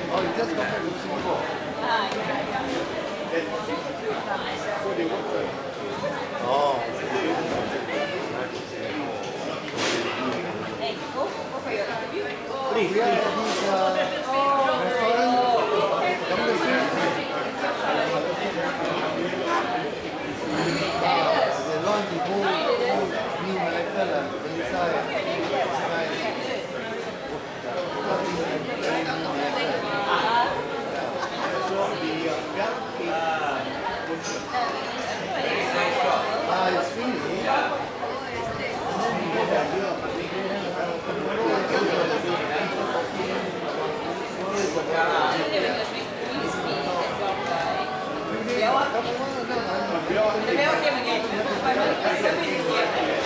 Oh, you just come back to Singapore. Oh. Please, We are at this restaurant. Come to see. They launched the whole new Malacca inside. It's finished. Dia awak. Dia awak dia begini. Service dia.